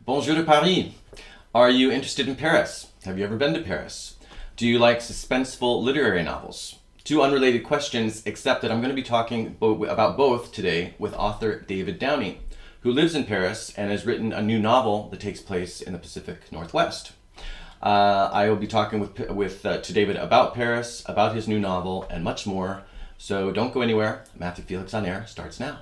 Bonjour de Paris. Are you interested in Paris? Have you ever been to Paris? Do you like suspenseful literary novels? Two unrelated questions, except that I'm going to be talking about both today with author David Downie, who lives in Paris and has written a new novel that takes place in the Pacific Northwest. I will be talking to David about Paris, about his new novel, and much more. So don't go anywhere. Matthew Felix on Air starts now.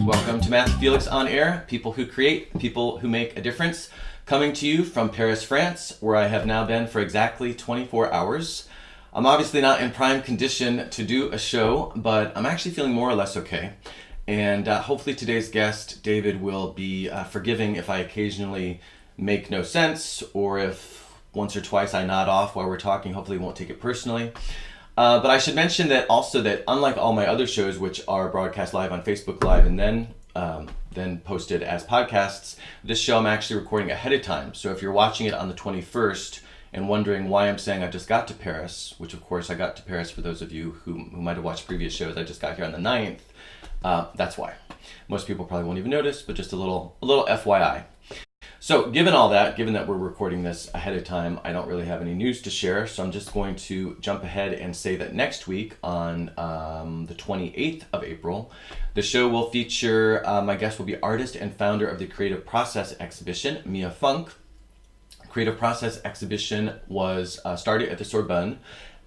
Welcome to Matthew Felix on Air, people who create, people who make a difference. Coming to you from Paris, France, where I have now been for exactly 24 hours. I'm obviously not in prime condition to do a show, but I'm actually feeling more or less okay. And hopefully today's guest, David, will be forgiving if I occasionally make no sense, or if once or twice I nod off while we're talking. Hopefully he won't take it personally. But I should mention that also that unlike all my other shows, which are broadcast live on Facebook Live and then posted as podcasts, this show I'm actually recording ahead of time. So if you're watching it on the 21st and wondering why I'm saying I just got to Paris, which of course I got to Paris for those of you who might have watched previous shows, I just got here on the 9th, that's why. Most people probably won't even notice, but just a little FYI. So given that we're recording this ahead of time, I don't really have any news to share, so I'm just going to jump ahead and say that next week on the 28th of April, the show will feature, my guest will be artist and founder of the Creative Process exhibition, Mia Funk. Creative Process exhibition was started at the Sorbonne,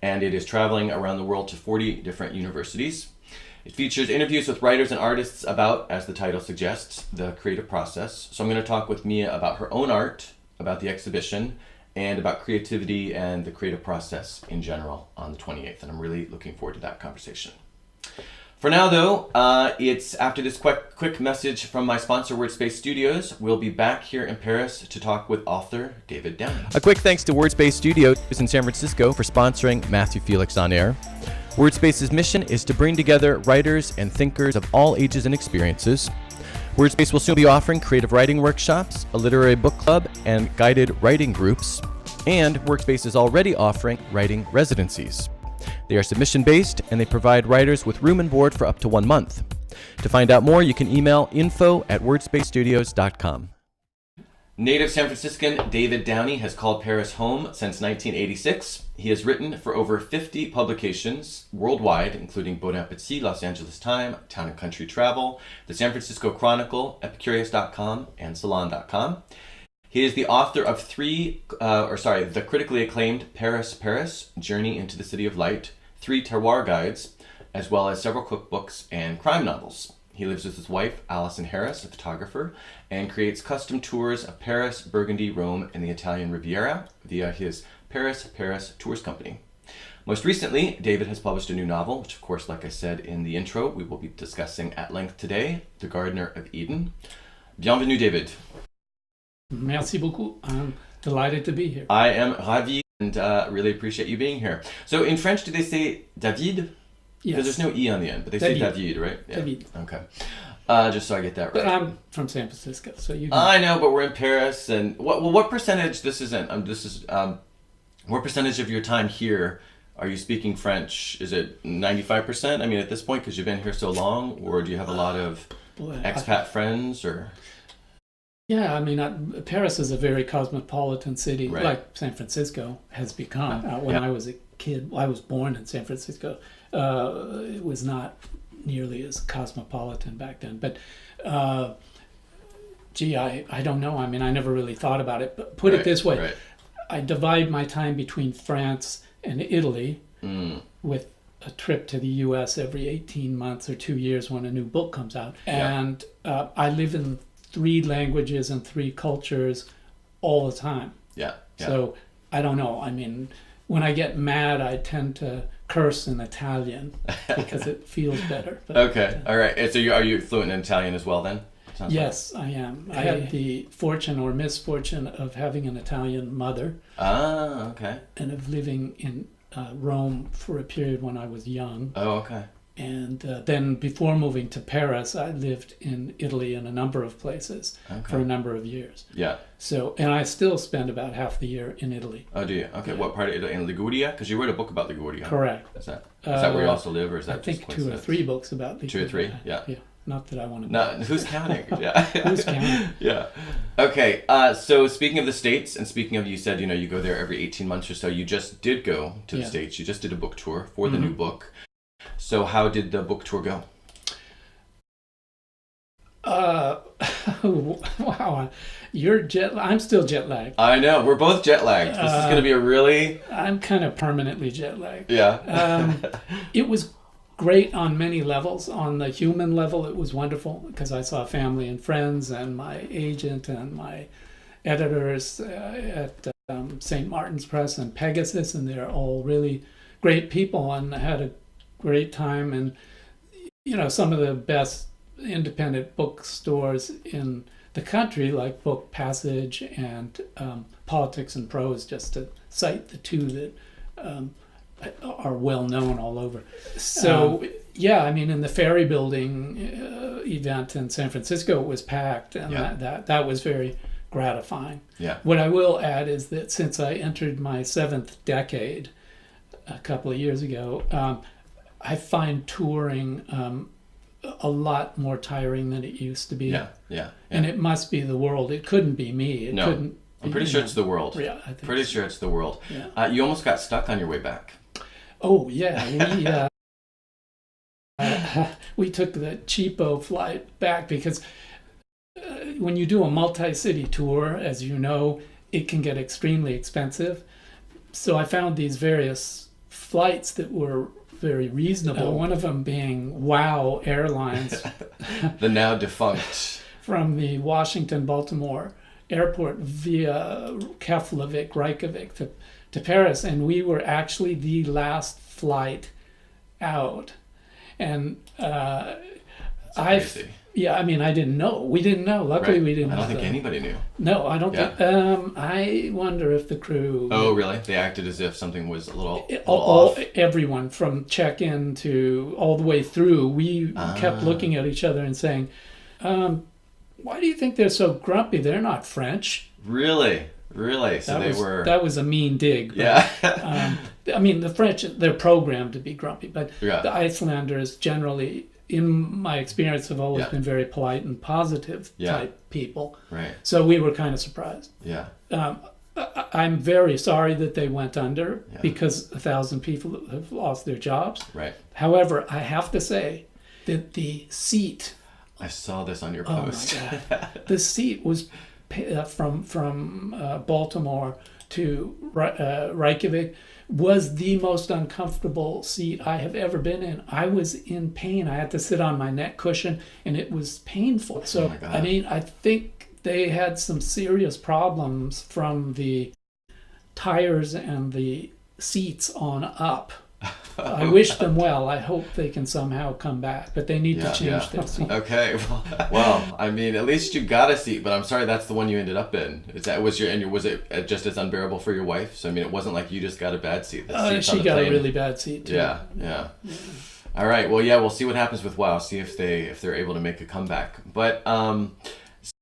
and it is traveling around the world to 40 different universities. It features interviews with writers and artists about, as the title suggests, the creative process. So I'm going to talk with Mia about her own art, about the exhibition, and about creativity and the creative process in general on the 28th. And I'm really looking forward to that conversation. For now, though, it's after this quick message from my sponsor, Wordspace Studios. We'll be back here in Paris to talk with author David Downie. A quick thanks to Wordspace Studios in San Francisco for sponsoring Matthew Felix on Air. Wordspace's mission is to bring together writers and thinkers of all ages and experiences. Wordspace will soon be offering creative writing workshops, a literary book club, and guided writing groups. And Workspace is already offering writing residencies. They are submission-based, and they provide writers with room and board for up to 1 month. To find out more, you can email info@wordspacesstudios.com. Native San Franciscan David Downie has called Paris home since 1986. He has written for over 50 publications worldwide, including Bon Appétit, Los Angeles Times, Town & Country Travel, the San Francisco Chronicle, Epicurious.com, and Salon.com. He is the author of the critically acclaimed Paris, Journey into the City of Light, 3 Terroir guides, as well as several cookbooks and crime novels. He lives with his wife, Alison, a photographer, and creates custom tours of Paris, Burgundy, Rome, and the Italian Riviera via his Paris Tours Company. Most recently, David has published a new novel, which of course, like I said in the intro, we will be discussing at length today, The Gardener of Eden. Bienvenue, David. Merci beaucoup. I'm delighted to be here. I am ravi and really appreciate you being here. So in French, do they say David? Yes. Because there's no E on the end, but they say David, right? Yeah. David. Okay. Just so I get that right. But I'm from San Francisco, so you. I know, but we're in Paris, and what percentage? What percentage of your time here are you speaking French? Is it 95%? I mean, at this point, because you've been here so long, or do you have a lot of expat friends, or? Yeah, I mean, Paris is a very cosmopolitan city, right, like San Francisco has become. When I was a kid, I was born in San Francisco. It was not nearly as cosmopolitan back then. But, I don't know. I mean, I never really thought about it. But put it this way. Right. I divide my time between France and Italy with a trip to the U.S. every 18 months or 2 years when a new book comes out. And I live in 3 languages and 3 cultures all the time. Yeah. So I don't know. I mean, when I get mad, I tend to curse in Italian because it feels better. But, okay. All right. And so are you fluent in Italian as well then? Yes, I am. I had the fortune or misfortune of having an Italian mother. Ah, okay. And of living in Rome for a period when I was young. Oh, okay. And then before moving to Paris, I lived in Italy in a number of places for a number of years. Yeah. So, and I still spend about half the year in Italy. Oh, do you? Okay. Yeah. What part of Italy? In Liguria? Because you wrote a book about Liguria. Correct. Is that where you also live, or is that I think 2 or 3 books about Liguria. 2 or 3? Yeah. Yeah. Not that I want to. No, who's counting? Yeah. Who's counting? Yeah. Okay. So speaking of the States, and speaking of, you said, you go there every 18 months or so. You just did go to the States. You just did a book tour for the new book. So how did the book tour go? Wow. I'm still jet lagged. I know. We're both jet lagged. This is going to be a really... I'm kind of permanently jet lagged. Yeah. It was great on many levels. On the human level, it was wonderful because I saw family and friends and my agent and my editors at St. Martin's Press and Pegasus, and they're all really great people, and I had a great time. And some of the best independent bookstores in the country, like Book Passage and Politics and Prose, just to cite the two that are well known all over. So in the Ferry Building event in San Francisco, it was packed, and that was very gratifying. Yeah. What I will add is that since I entered my 7th decade a couple of years ago, I find touring a lot more tiring than it used to be. Yeah. And it must be the world. It couldn't be me. It couldn't. I'm pretty sure it's the world. Yeah, I think pretty sure it's the world. Yeah. You almost got stuck on your way back. Oh yeah, we took the cheapo flight back because when you do a multi-city tour, as you know, it can get extremely expensive. So I found these various flights that were very reasonable. One of them being WOW Airlines, the now defunct, from the Washington-Baltimore airport via Keflavik, Reykjavik to Paris, and we were actually the last flight out. And I didn't know. We didn't know. Luckily, we didn't. I don't think anybody knew. No, I don't think. I wonder if the crew. Oh, really? They acted as if something was a little off. Everyone from check-in to all the way through, we kept looking at each other and saying, "Why do you think they're so grumpy? They're not French." Really? So that was a mean dig. But, yeah. The French, they're programmed to be grumpy, but the Icelanders generally, in my experience, have always been very polite and positive type people. Right. So we were kind of surprised. Yeah. I'm very sorry that they went under because 1,000 people have lost their jobs. Right. However, I have to say that the seat. I saw this on your post. Oh my God. The seat was from Baltimore to Reykjavik was the most uncomfortable seat I have ever been in. I was in pain. I had to sit on my neck cushion, and it was painful. So, I think they had some serious problems from the tires and the seats on up. I wish them well. I hope they can somehow come back, but they need to change their seat. Okay, well, at least you got a seat, but I'm sorry that's the one you ended up in. Was it just as unbearable for your wife? So it wasn't like you just got a bad seat. She got a really bad seat too. Yeah. All right. Well, we'll see what happens with WoW. See if they're able to make a comeback. But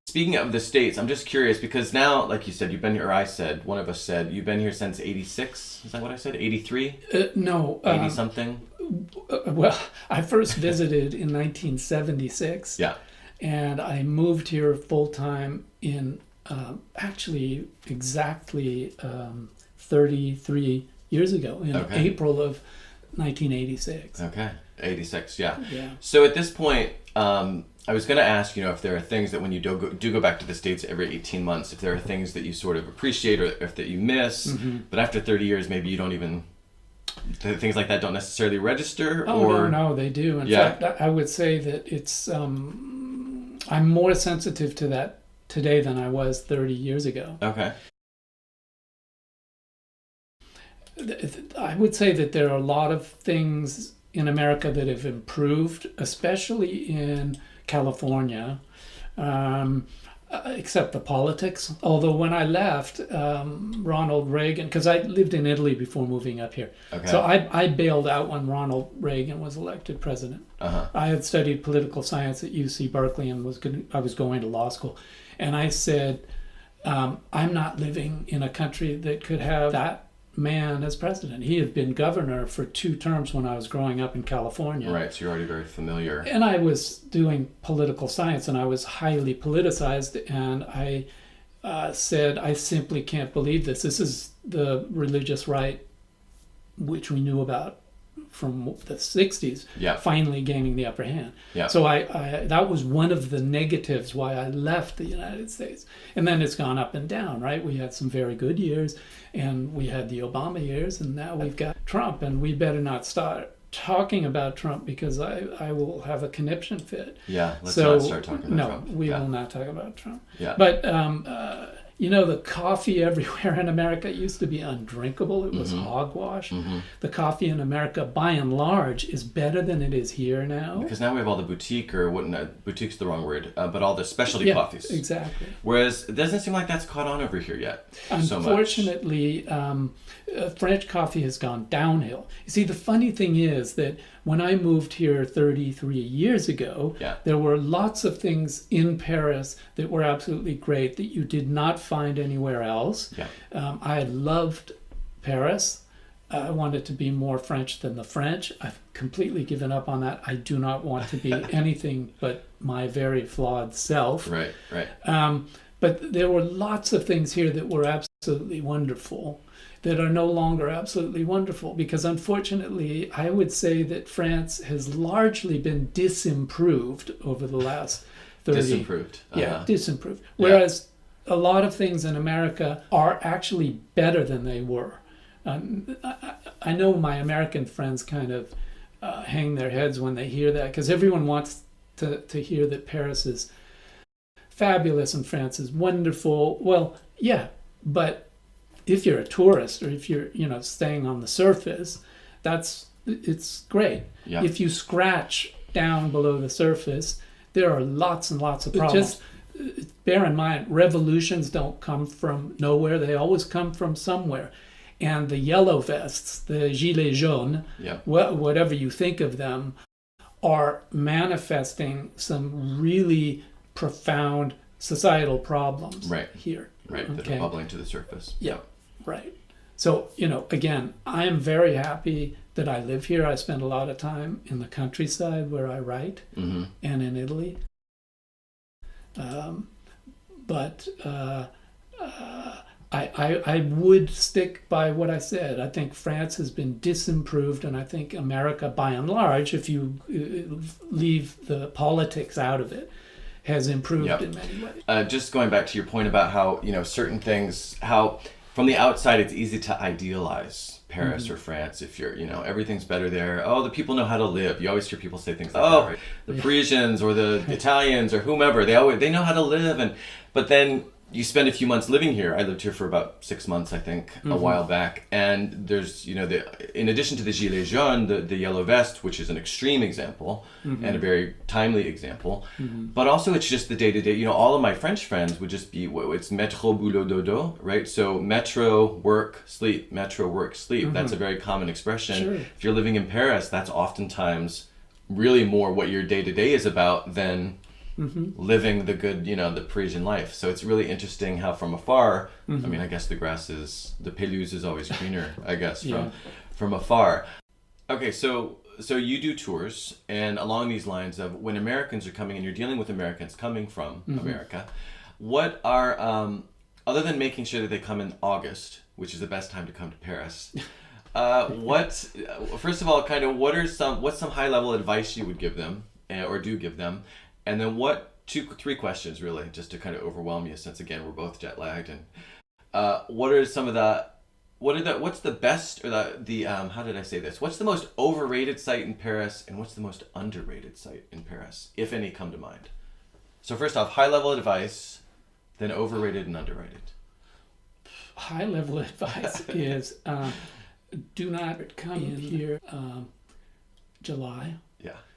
speaking of the States, I'm just curious because now, like you said, you've been here, or I said, one of us said, you've been here since 86? Is that what I said? 83? No. 80-something? Well, I first visited in 1976. Yeah. And I moved here full-time in actually exactly 33 years ago, in April of 1986. Okay. 86, yeah. Yeah. So at this point, I was going to ask, if there are things that when you do go back to the States every 18 months, if there are things that you sort of appreciate or if that you miss, but after 30 years, maybe you don't even, things like that don't necessarily register? No, they do. In fact, I would say that it's, I'm more sensitive to that today than I was 30 years ago. Okay. I would say that there are a lot of things in America that have improved, especially in California. except the politics. Although when I left, Ronald Reagan, because I lived in Italy before moving up here, so I bailed out when Ronald Reagan was elected president. I had studied political science at UC Berkeley and I was going to law school, and I said, I'm not living in a country that could have that man as president. He had been governor for 2 terms when I was growing up in California. Right, so you're already very familiar. And I was doing political science, and I was highly politicized, and I said, I simply can't believe this. This is the religious right, which we knew about from the 60s, finally gaining the upper hand. So I that was one of the negatives why I left the United States. And then it's gone up and down, right? We had some very good years, and we had the Obama years, and now we've got Trump, and we better not start talking about Trump because I will have a conniption fit. Let's not start talking about Trump. No, we will not talk about Trump. But the coffee everywhere in America used to be undrinkable. It was hogwash. The coffee in America, by and large, is better than it is here now. Because now we have all the boutique, or whatnot, boutique's the wrong word, but all the specialty coffees. Exactly. Whereas it doesn't seem like that's caught on over here yet. Unfortunately, French coffee has gone downhill. You see, the funny thing is that when I moved here 33 years ago, there were lots of things in Paris that were absolutely great that you did not find anywhere else. I loved Paris. I wanted to be more French than the French. I've completely given up on that. I do not want to be anything but my very flawed self. Right. But there were lots of things here that were absolutely wonderful that are no longer absolutely wonderful, because unfortunately I would say that France has largely been disimproved over the last 30 Disimproved. Disimproved. Whereas a lot of things in America are actually better than they were. I know my American friends kind of hang their heads when they hear that, because everyone wants to hear that Paris is fabulous and France is wonderful. Well, yeah, but if you're a tourist, or if you're staying on the surface, it's great. If you scratch down below the surface, there are lots and lots of problems. Just bear in mind, revolutions don't come from nowhere. They always come from somewhere. And the yellow vests, the gilets jaunes, whatever you think of them, are manifesting some really profound societal problems here. That are bubbling to the surface. Right. So, again, I am very happy that I live here. I spend a lot of time in the countryside where I write, and in Italy. But I would stick by what I said. I think France has been disimproved, and I think America, by and large, if you leave the politics out of it, has improved in many ways. Just going back to your point about how, certain things, how from the outside it's easy to idealize Paris or France. If you're, everything's better there. Oh, the people know how to live. You always hear people say things like that, right? The Parisians or the Italians or whomever, they know how to live. But then you spend a few months living here. I lived here for about 6 months, I think, a while back. And there's, in addition to the gilets jaunes, the yellow vest, which is an extreme example and a very timely example. But also it's just the day-to-day, all of my French friends would just be, it's métro, boulot, dodo, right? So metro, work, sleep, metro, work, sleep. That's a very common expression. If you're living in Paris, that's oftentimes really more what your day-to-day is about than living the good, the Parisian life. So it's really interesting how from afar, I mean, I guess the pelouse is always greener, I guess, from afar. Okay, so you do tours, and along these lines of when Americans are coming and you're dealing with Americans coming from America, what are, other than making sure that they come in August, which is the best time to come to Paris, first of all, kind of what's some high level advice you would give them, or do give them? And then 3 questions really, just to kind of overwhelm you, since again we're both jet lagged. And what's the best, or the how did I say this? What's the most overrated site in Paris, and what's the most underrated site in Paris, if any come to mind? So first off, high level advice, then overrated and underrated. High level advice is do not come in here July.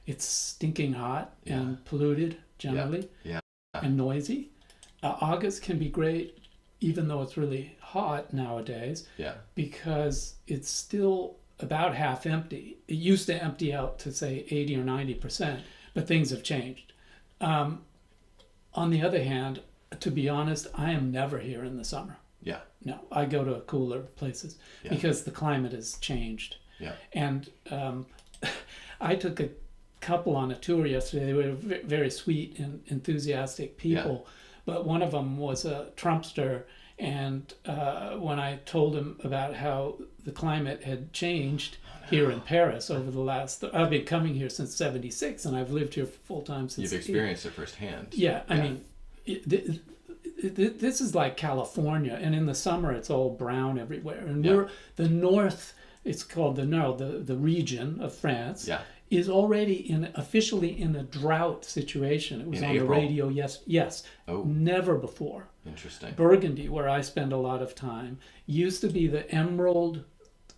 It's stinking hot and polluted generally and noisy. August can be great, even though it's really hot nowadays, Yeah. because it's still about half empty. It used to empty out to say 80 or 90%, but things have changed. On the other hand, to be honest, I am never here in the summer. Yeah. No, I go to cooler places because the climate has changed. Yeah. And I took a couple on a tour yesterday. They were very sweet and enthusiastic people, but one of them was a Trumpster. And when I told him about how the climate had changed here in Paris over the last, I've been coming here since '76, and I've lived here full time since. You've experienced it firsthand. Yeah, I mean, this is like California, and in the summer it's all brown everywhere. And we're the north. It's called the region of France. Yeah. Is already officially in a drought situation. It was In on April? the radio. Yes. Oh. Never before. Interesting. Burgundy, where I spend a lot of time, used to be the emerald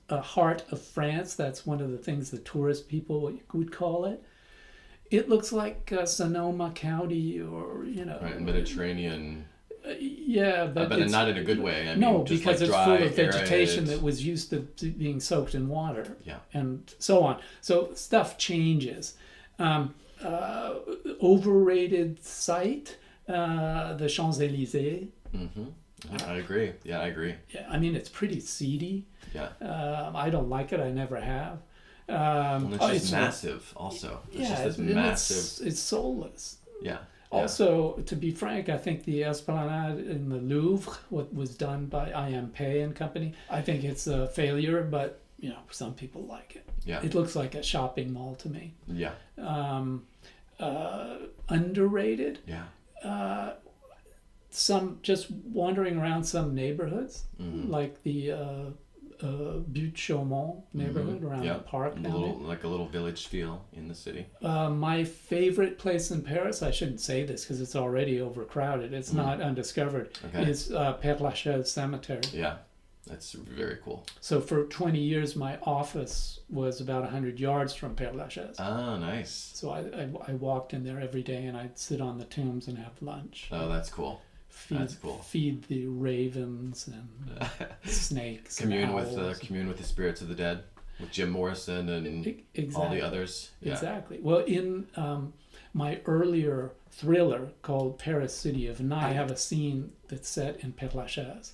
heart of France. That's one of the things the tourist people would call it. It looks like Sonoma County, or Right, Mediterranean. Yeah, but But not in a good way. I mean, no, just because like it's dry, full of vegetation arid. that was used to being soaked in water, Yeah. and so on. So stuff changes. Overrated site, the Champs-Élysées. Mm-hmm. I agree. Yeah, I agree. Yeah, I mean, it's pretty seedy. Yeah. I don't like it. I never have. And it's just massive also. It's just this massive... It's soulless. Yeah. Also, to be frank, I think the Esplanade in the Louvre, what was done by IMP and company, I think it's a failure, but some people like it. Yeah. It looks like a shopping mall to me. Yeah. Underrated. Yeah. Some just wandering around some neighborhoods, like the Butte Chaumont neighborhood around the park. Like a little village feel in the city. My favorite place in Paris, I shouldn't say this because it's already overcrowded, it's not undiscovered, is Père Lachaise Cemetery. Yeah, that's very cool. So for 20 years, my office was about 100 yards from Père Lachaise. Ah, nice. So I walked in there every day, and I'd sit on the tombs and have lunch. Oh, that's cool. That's cool. Feed the ravens and snakes. Commune and with the spirits of the dead, with Jim Morrison and all the others. Yeah. Exactly. Well, in my earlier thriller called Paris City of Night, I have a scene that's set in Père Lachaise.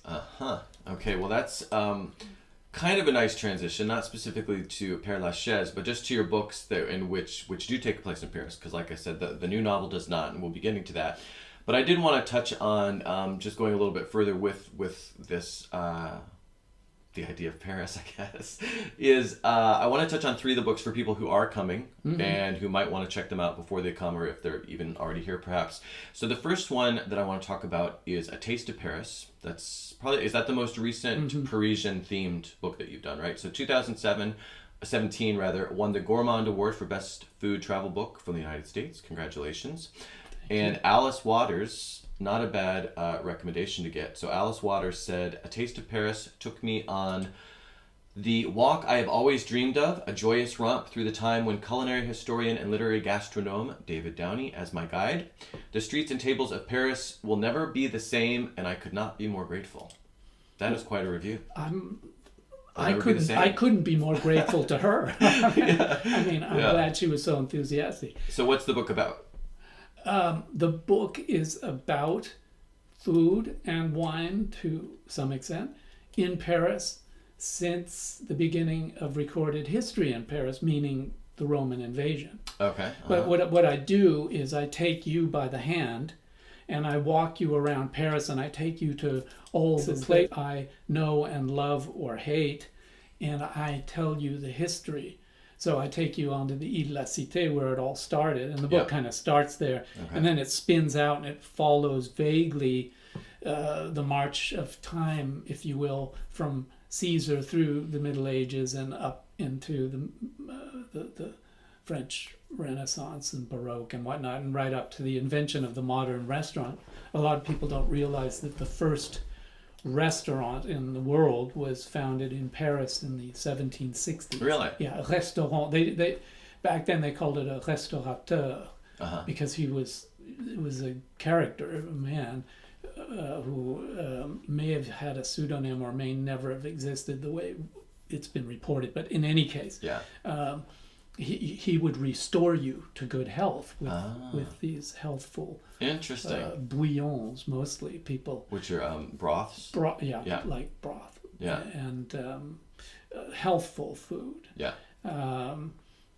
Okay. Well, that's kind of a nice transition, not specifically to Père Lachaise, but just to your books there, in which do take place in Paris. Because, like I said, the new novel does not, and we'll be getting to that. But I did want to touch on just going a little bit further with this, the idea of Paris, I guess, is I want to touch on 3 of the books for people who are coming and who might want to check them out before they come, or if they're even already here, perhaps. So the first one that I want to talk about is A Taste of Paris. Is that the most recent Parisian-themed book that you've done, right? So 2017 won the Gourmand Award for Best Food Travel Book from the United States. Congratulations. And Alice Waters, not a bad recommendation to get. So Alice Waters said, A Taste of Paris took me on the walk I have always dreamed of, a joyous romp through the time when culinary historian and literary gastronome David Downie as my guide. The streets and tables of Paris will never be the same, and I could not be more grateful. That is quite a review. I couldn't be more grateful to her. I mean, I'm glad she was so enthusiastic. So what's the book about? The book is about food and wine to some extent in Paris since the beginning of recorded history in Paris, meaning the Roman invasion. Okay. But what I do is I take you by the hand and I walk you around Paris, and I take you to all the places I know and love or hate, and I tell you the history. So I take you onto the Ile de la Cité where it all started, and the book kind of starts there, and then it spins out and it follows vaguely the march of time, if you will, from Caesar through the Middle Ages and up into the French Renaissance and Baroque and whatnot, and right up to the invention of the modern restaurant. A lot of people don't realize that the first restaurant in the world was founded in Paris in the 1760s. Really? Yeah, a restaurant. They back then they called it a restaurateur because it was a character, a man who may have had a pseudonym or may never have existed the way it's been reported. But in any case, he would restore you to good health with these healthful bouillons, mostly people. Which are broths? Like broth. Yeah. And healthful food. Yeah.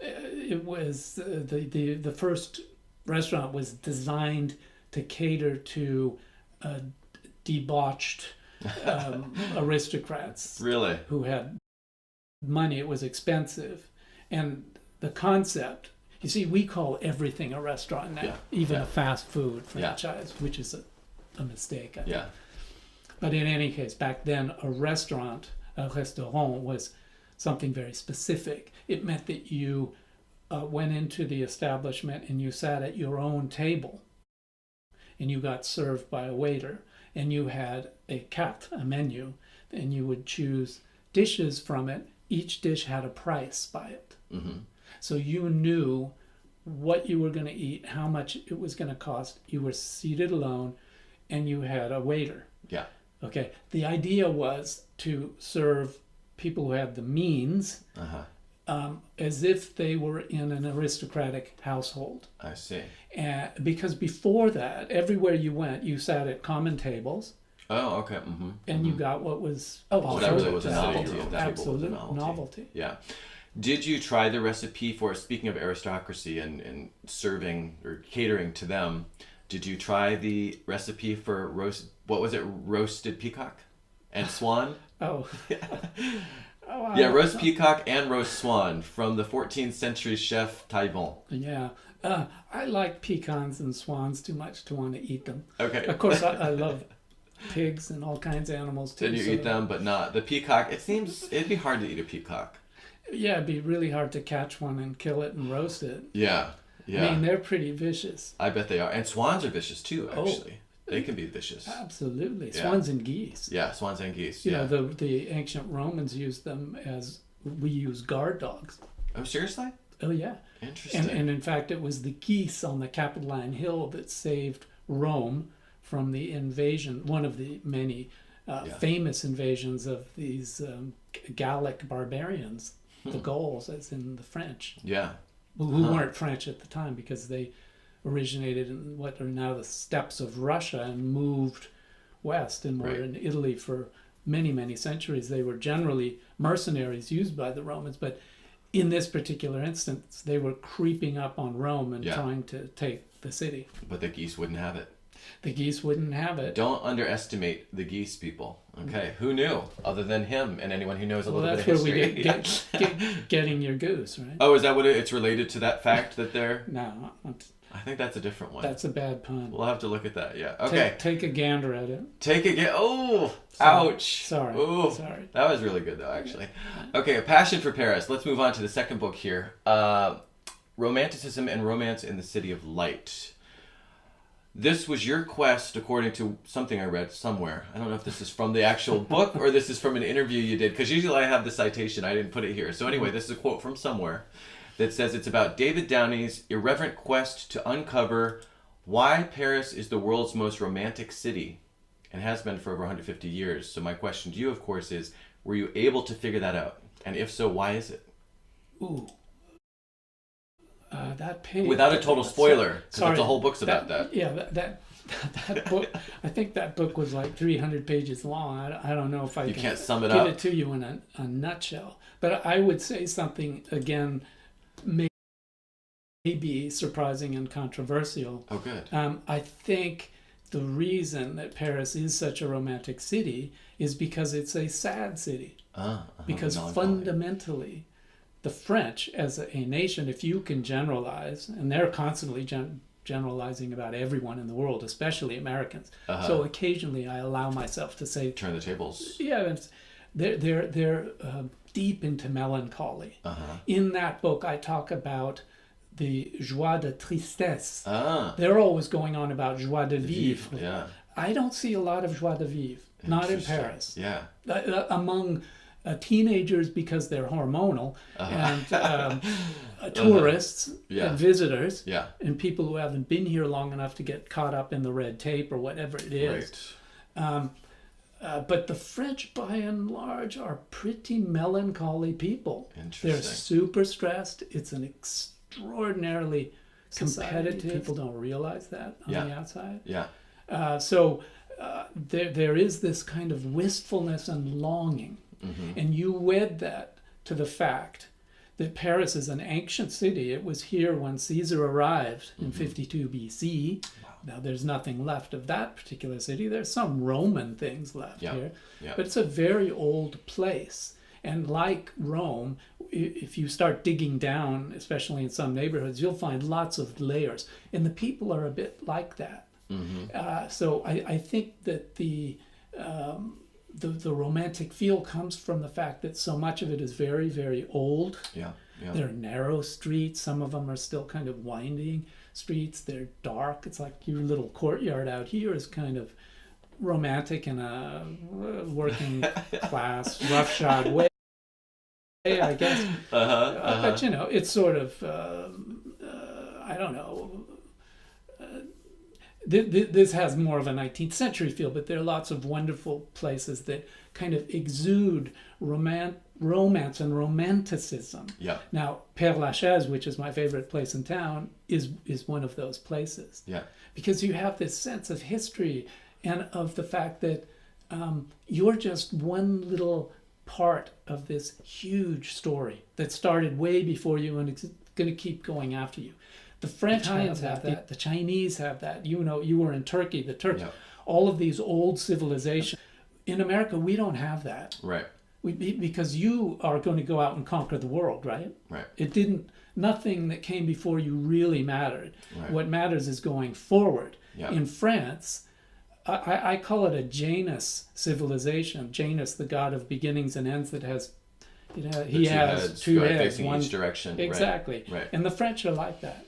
It was the first restaurant was designed to cater to debauched aristocrats. Really? Who had money. It was expensive. And the concept, you see, we call everything a restaurant now, even a fast food franchise, which is a mistake, I think. Yeah. But in any case, back then, a restaurant, a restaurant, was something very specific. It meant that you went into the establishment and you sat at your own table and you got served by a waiter and you had a carte, a menu, and you would choose dishes from it. Each dish had a price by it. Mm-hmm. So you knew what you were going to eat, how much it was going to cost. You were seated alone and you had a waiter. Yeah. Okay. The idea was to serve people who had the means as if they were in an aristocratic household. I see. Because before that, everywhere you went, you sat at common tables. Oh, okay. Mm-hmm. And you got what was... Oh, that really was a novelty. Absolute novelty. Yeah. Did you try the recipe for, speaking of aristocracy and serving or catering to them, did you try the recipe for roasted peacock and swan? Oh. Roast peacock and roast swan from the 14th century chef Taillevent. Yeah. I like pecans and swans too much to want to eat them. Okay. Of course, I love pigs and all kinds of animals too. And you eat them, but not the peacock. It seems it'd be hard to eat a peacock. Yeah, it'd be really hard to catch one and kill it and roast it. Yeah. I mean, they're pretty vicious. I bet they are. And swans are vicious too, actually. They can be vicious. Absolutely. Swans and geese. Yeah, swans and geese. You know, the ancient Romans used them as we use guard dogs. Oh, seriously? Oh, yeah. Interesting. And in fact, it was the geese on the Capitoline Hill that saved Rome from the invasion, one of the many famous invasions of these Gallic barbarians, the Gauls, as in the French. Yeah. Who weren't French at the time because they originated in what are now the steppes of Russia and moved west and were in Italy for many, many centuries. They were generally mercenaries used by the Romans, but in this particular instance, they were creeping up on Rome and trying to take the city. But the geese wouldn't have it. The geese wouldn't have it. Don't underestimate the geese, people. Okay, who knew? Other than him and anyone who knows a little bit of history. That's where we get getting your goose, right? Oh, is that what it's related to that fact that they're... No. I think that's a different one. That's a bad pun. We'll have to look at that, yeah. Okay. Take a gander at it. Oh, sorry. ouch. Sorry. Ooh, sorry. That was really good, though, actually. Okay, A Passion for Paris. Let's move on to the second book here. Romanticism and Romance in the City of Light. This was your quest, according to something I read somewhere. I don't know if this is from the actual book or this is from an interview you did, because usually I have the citation. I didn't put it here. So anyway, this is a quote from somewhere that says it's about David Downie's irreverent quest to uncover why Paris is the world's most romantic city and has been for over 150 years. So my question to you, of course, is, were you able to figure that out? And if so, why is it? Ooh. That page. Without a total spoiler, because the whole book's about that. Yeah, that book, I think that book was like 300 pages long. I don't know if I can't sum it give up. it to you in a nutshell. But I would say something, again, maybe surprising and controversial. Oh, good. I think the reason that Paris is such a romantic city is because it's a sad city. Because fundamentally, the French as a nation, if you can generalize, and they're constantly generalizing about everyone in the world, especially Americans. So occasionally I allow myself to say, turn the tables. Yeah, they're deep into melancholy. In that book, I talk about the joie de tristesse. They're always going on about joie de vivre. Yeah. I don't see a lot of joie de vivre, not in Paris. Yeah. Among teenagers, because they're hormonal, and tourists and visitors, and people who haven't been here long enough to get caught up in the red tape or whatever it is. But the French, by and large, are pretty melancholy people. Interesting. They're super stressed. It's an extraordinarily competitive. People don't realize that on the outside. Yeah. There is this kind of wistfulness and longing, and you wed that to the fact that Paris is an ancient city. It was here when Caesar arrived in 52 BC. Now, there's nothing left of that particular city. There's some Roman things left here, but it's a very old place. And like Rome, if you start digging down, especially in some neighborhoods, you'll find lots of layers. And the people are a bit like that. So I think that the romantic feel comes from the fact that so much of it is very, very old. There are narrow streets. Some of them are still kind of winding streets. They're dark. It's like your little courtyard out here is kind of romantic in a working class, roughshod way, I guess. But it's sort of I don't know. This has more of a 19th century feel, but there are lots of wonderful places that kind of exude romance and romanticism. Now, Père Lachaise, which is my favorite place in town, is one of those places. Because you have this sense of history and of the fact that you're just one little part of this huge story that started way before you and it's going to keep going after you. The French have that. The Chinese have that. You were in Turkey, the Turks. All of these old civilizations. In America, we don't have that. Right. Because you are going to go out and conquer the world, right? Right. Nothing that came before you really mattered. Right. What matters is going forward. In France, I call it a Janus civilization. Janus, the god of beginnings and ends, that has, he has two heads, facing each direction. Exactly. Right. And the French are like that.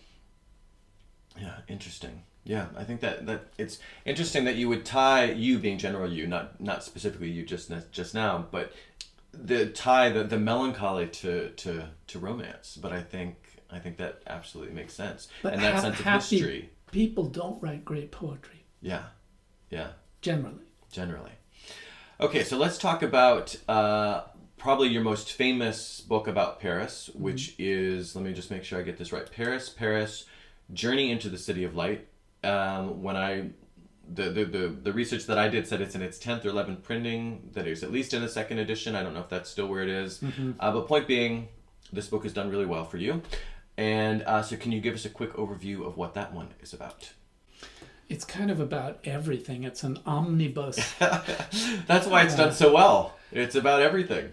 Yeah, interesting. Yeah, I think that it's interesting that you would tie, you being general you, not specifically you just now, but the melancholy to romance. But I think that absolutely makes sense. But and that sense of history. People don't write great poetry. Yeah. Generally. Okay, so let's talk about probably your most famous book about Paris, which is, let me just make sure I get this right. Paris, Journey into the City of Light. The research that I did said it's in its 10th or 11th printing, that is at least in a second edition. I don't know if that's still where it is. But point being, this book has done really well for you. And so can you give us a quick overview of what that one is about? It's kind of about everything. It's an omnibus. That's why it's done so well. It's about everything.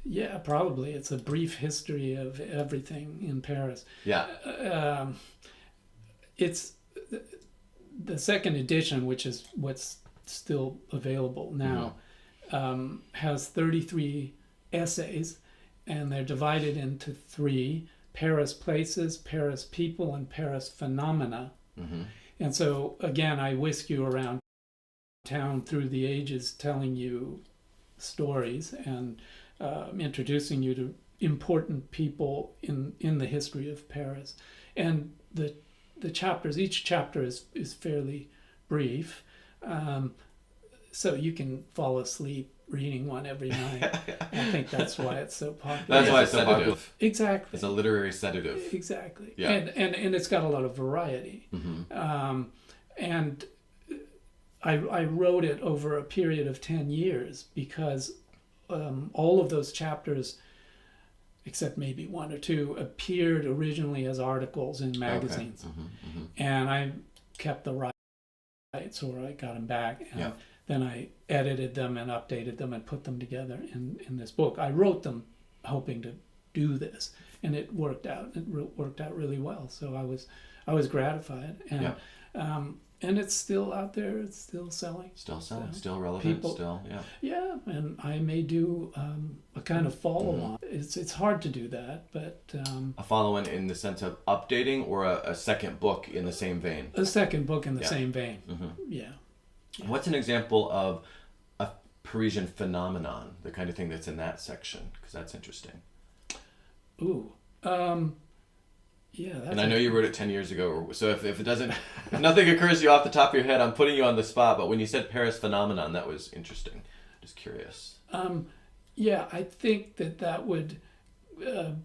Yeah, probably. It's a brief history of everything in Paris. Yeah. It's the second edition, which is what's still available now, has 33 essays, and they're divided into 3: Paris places, Paris people, and Paris phenomena. And so, again, I whisk you around town through the ages, telling you stories and introducing you to important people in the history of Paris. And the chapters, each chapter is fairly brief, so you can fall asleep reading one every night. I think that's why it's so popular. That's why it's so popular. Exactly. It's a literary sedative. Exactly. Yeah. And it's got a lot of variety. And I wrote it over a period of 10 years because all of those chapters, except maybe 1 or 2, appeared originally as articles in magazines. And I kept the rights, or I got them back, and then I edited them and updated them and put them together in this book. I wrote them hoping to do this, and it worked out. It worked out really well. So I was gratified, and it's still out there. It's still selling. Still relevant. Yeah, and I may do a kind of follow-on. It's hard to do that, but a follow-on in the sense of updating, or a second book in the same vein. A second book in the same vein. Yeah. What's an example of a Parisian phenomenon, the kind of thing that's in that section? Because that's interesting. Ooh. Yeah, And I know you wrote it 10 years ago, so if it doesn't, if nothing occurs to you off the top of your head, I'm putting you on the spot, but when you said Paris phenomenon, that was interesting. Just curious. Yeah, I think that would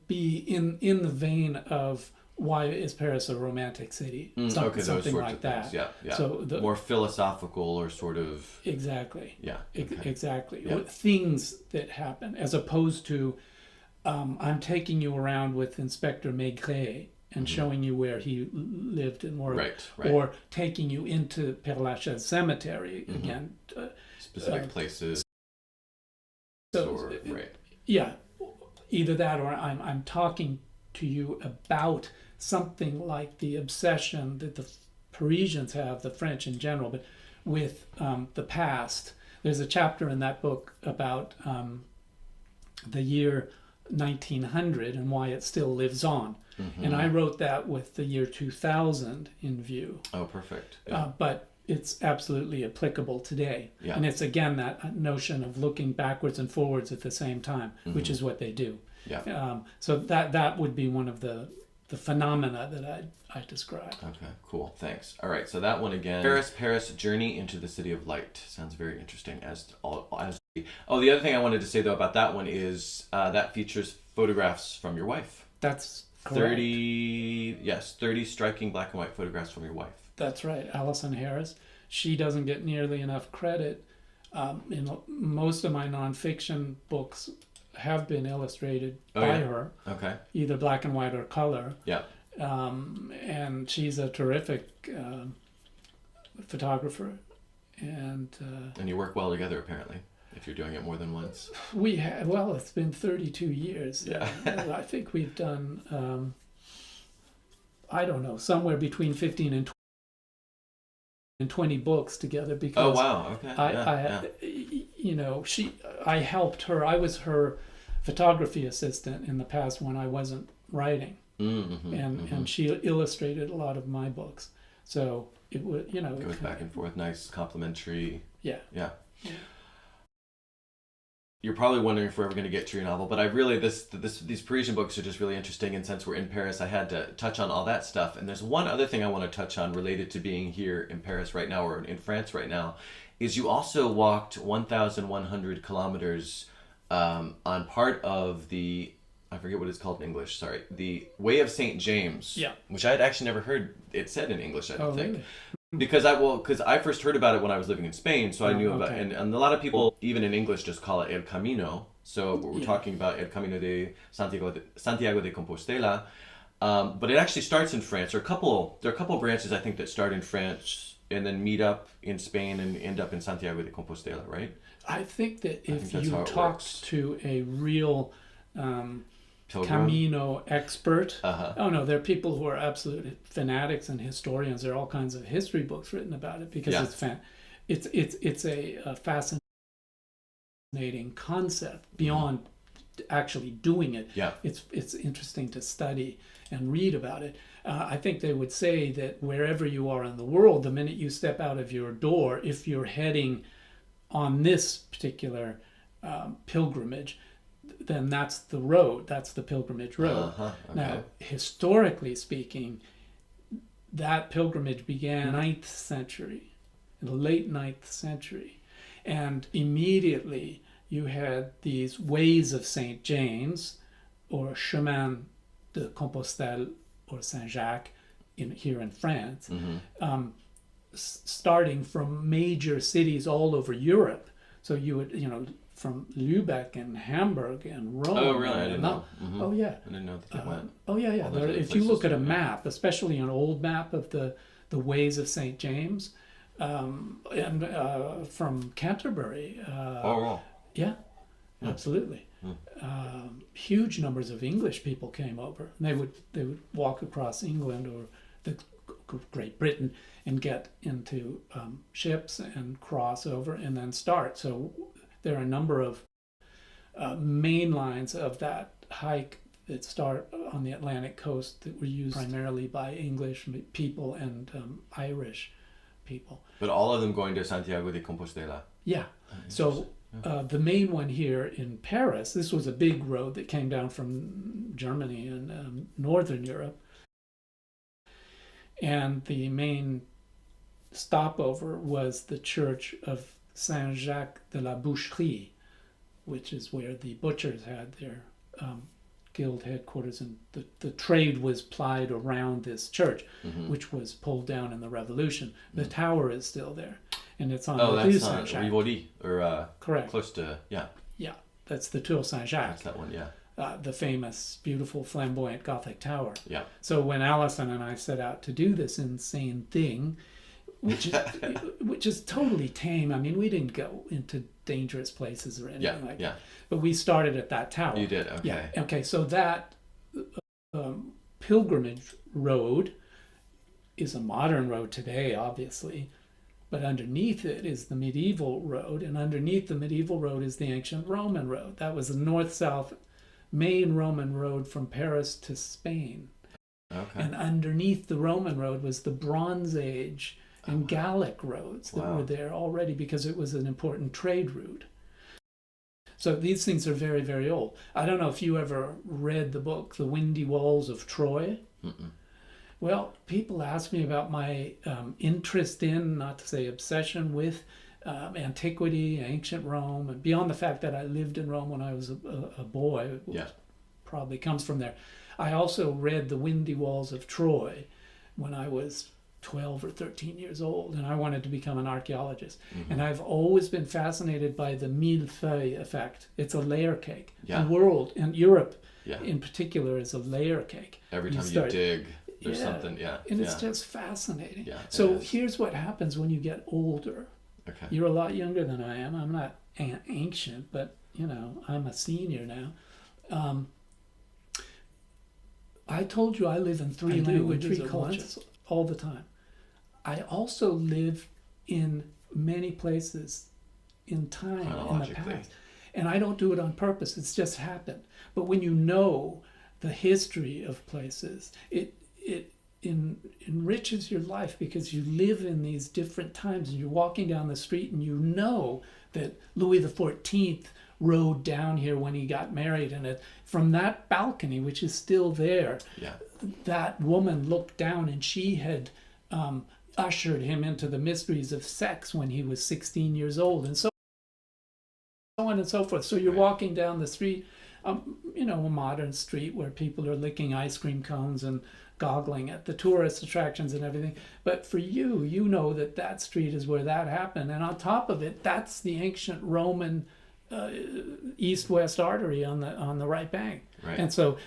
be in the vein of why is Paris a romantic city? Okay, those something sorts like of that. things. Yeah, yeah. So more philosophical or sort of. Exactly. Yeah. Okay. Exactly. Yeah. Things that happen, as opposed to I'm taking you around with Inspector Maigret and showing you where he lived and worked, right. or taking you into Père Lachaise Cemetery again. Specific places. So, right. Yeah, either that or I'm talking to you about something like the obsession that the Parisians have, the French in general, but with the past. There's a chapter in that book about the year 1900 and why it still lives on. And I wrote that with the year 2000 in view. Oh, perfect. Yeah. But it's absolutely applicable today. Yeah. And it's again that notion of looking backwards and forwards at the same time, which is what they do. Yeah. So that would be one of the phenomena that I described. Okay, cool. Thanks. All right, so that one again. Paris, Journey into the City of Light. Sounds very interesting. Oh, the other thing I wanted to say though about that one is that features photographs from your wife. That's correct. 30 striking black and white photographs from your wife. That's right, Alison Harris. She doesn't get nearly enough credit. Most of my nonfiction books have been illustrated by her. Okay. Either black and white or color. Yeah. And she's a terrific photographer. And you work well together apparently, if you're doing it more than once. Well, it's been 32 years. Yeah. I think we've done, I don't know, somewhere between 15 and 20 books together, because okay. I helped her. I was her photography assistant in the past when I wasn't writing, and she illustrated a lot of my books. So it would, it goes back and forth. Nice complementary. Yeah. You're probably wondering if we're ever going to get to your novel, but I really these Parisian books are just really interesting, and since we're in Paris, I had to touch on all that stuff. And there's one other thing I want to touch on related to being here in Paris right now, or in France right now, is you also walked 1,100 kilometers on part of the, I forget what it's called in English, sorry, the Way of St. James, which I had actually never heard it said in English, I don't think. Really? Because I first heard about it when I was living in Spain, so I knew about it. And a lot of people, even in English, just call it El Camino. So we're talking about El Camino de Santiago de Compostela. But it actually starts in France. There are a couple branches, I think, that start in France and then meet up in Spain and end up in Santiago de Compostela, right? I think that if you talk to a real Camino expert. Oh no, there are people who are absolute fanatics and historians. There are all kinds of history books written about it, because it's a fascinating concept beyond actually doing it. Yeah. It's interesting to study and read about it. I think they would say that wherever you are in the world, the minute you step out of your door, if you're heading on this particular pilgrimage, then that's the road. That's the pilgrimage road. Okay. Now, historically speaking, that pilgrimage began in the 9th century, in the late 9th century. And immediately you had these ways of St. James, or Chemin de Compostelle, or Saint-Jacques, here in France, starting from major cities all over Europe. So you would, from Lübeck and Hamburg and Rome. Oh, really? I didn't know. Oh, yeah. I didn't know that they went. Oh, yeah. If you look at a map, especially an old map of the ways of St. James, and from Canterbury. Yeah, absolutely. Huge numbers of English people came over. And they would walk across England or Great Britain and get into ships and cross over and then start. So there are a number of main lines of that hike that start on the Atlantic coast that were used primarily by English people and Irish people. But all of them going to Santiago de Compostela. Yeah. So the main one here in Paris, this was a big road that came down from Germany and Northern Europe. and the main stopover was the church of Saint Jacques de la Boucherie, which is where the butchers had their guild headquarters, and the trade was plied around this church, which was pulled down in the Revolution. The tower is still there, and it's on the Rue that's Saint Jacques. Rivoli, or Correct. close to, yeah. Yeah, that's the Tour Saint Jacques. That's that one, yeah. The famous, beautiful, flamboyant Gothic tower. Yeah. So when Alison and I set out to do this insane thing, which is totally tame. I mean, we didn't go into dangerous places or anything like that. But we started at that tower. You did, okay. Yeah. Okay, so that pilgrimage road is a modern road today, obviously, but underneath it is the medieval road, and underneath the medieval road is the ancient Roman road. That was the north-south main Roman road from Paris to Spain. Okay. And underneath the Roman road was the Bronze Age and Gallic roads that were there already, because it was an important trade route. So these things are very, very old. I don't know if you ever read the book, The Windy Walls of Troy. Mm-mm. Well, people ask me about my interest in, not to say obsession with, antiquity, ancient Rome, and beyond the fact that I lived in Rome when I was a boy, which probably comes from there. I also read The Windy Walls of Troy when I was 12 or 13 years old, and I wanted to become an archaeologist. Mm-hmm. And I've always been fascinated by the millefeuille effect. It's a layer cake. The world, and Europe in particular, is a layer cake. Every time you dig, there's something, And it's just fascinating. Yeah, so here's what happens when you get older. Okay. You're a lot younger than I am. I'm not ancient, but, I'm a senior now. I told you I live in three languages at once all the time. I also live in many places in time in the past. And I don't do it on purpose. It's just happened. But when you know the history of places, it enriches your life, because you live in these different times, and you're walking down the street and you know that Louis XIV rode down here when he got married, and from that balcony, which is still there, that woman looked down, and she had ushered him into the mysteries of sex when he was 16 years old, and so on and so forth. So you're walking down the street, a modern street where people are licking ice cream cones and goggling at the tourist attractions and everything. But for you, you know that street is where that happened. And on top of it, that's the ancient Roman east-west artery on the right bank. Right. And so,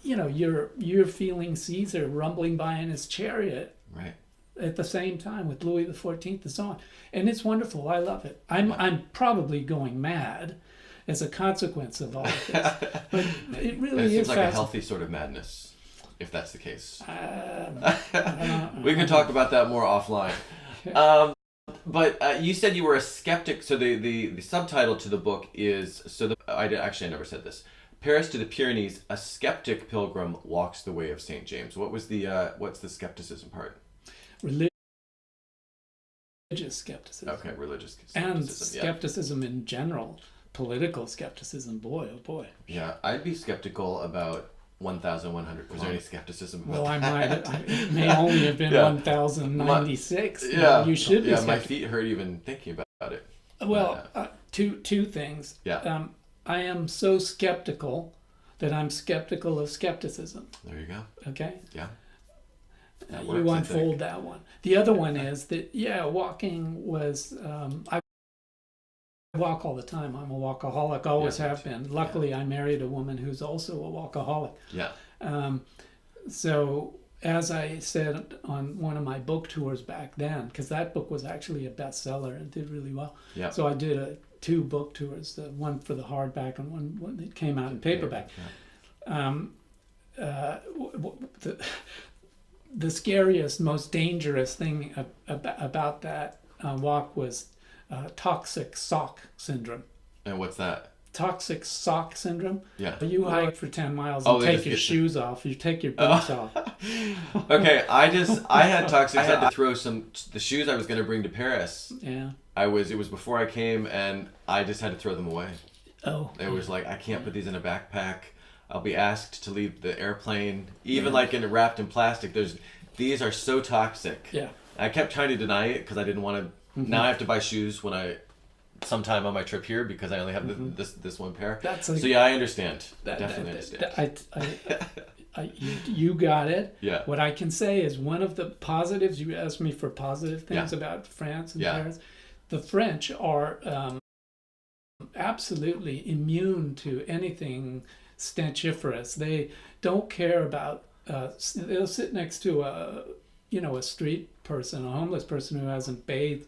you're feeling Caesar rumbling by in his chariot. Right. At the same time with Louis XIV and so on. And it's wonderful. I love it. I'm probably going mad as a consequence of all of this. But it really seems like a healthy sort of madness, if that's the case. We can talk about that more offline. But you said you were a skeptic. So the subtitle to the book is, I never said this. Paris to the Pyrenees, a skeptic pilgrim walks the way of St. James. What's the skepticism part? Religious skepticism. Okay, religious skepticism. And skepticism in general. Political skepticism, boy, oh boy. Yeah, I'd be skeptical about 1,100. Was there any skepticism about that? Well, it may only have been 1,096. You should be skeptical. My feet hurt even thinking about it. Well, two things. Yeah. I am so skeptical that I'm skeptical of skepticism. There you go. Okay? Yeah. You unfold that one. The other one is that, walking was, I walk all the time. I'm a walkaholic, always have been. Luckily, I married a woman who's also a walkaholic. Yeah. So, as I said on one of my book tours back then, because that book was actually a bestseller and did really well. Yeah. So I did two book tours, one for the hardback and one that came out in paperback. Yeah. The scariest, most dangerous thing about that walk was toxic sock syndrome. And what's that? Toxic sock syndrome? Yeah. You hike for 10 miles and take your shoes off. You take your boots off. Okay, I had toxic. I had to throw the shoes I was going to bring to Paris. Yeah. It was before I came, and I just had to throw them away. Oh. It was like, I can't put these in a backpack. I'll be asked to leave the airplane, even wrapped in plastic. These are so toxic. Yeah. I kept trying to deny it because I didn't want to. Now I have to buy shoes sometime on my trip here because I only have this one pair. So yeah, I understand. Definitely understand. You got it. Yeah. What I can say is one of the positives, you asked me for positive things about France and Paris. The French are absolutely immune to anything stenchiferous. They don't care about, they'll sit next to a street person, a homeless person who hasn't bathed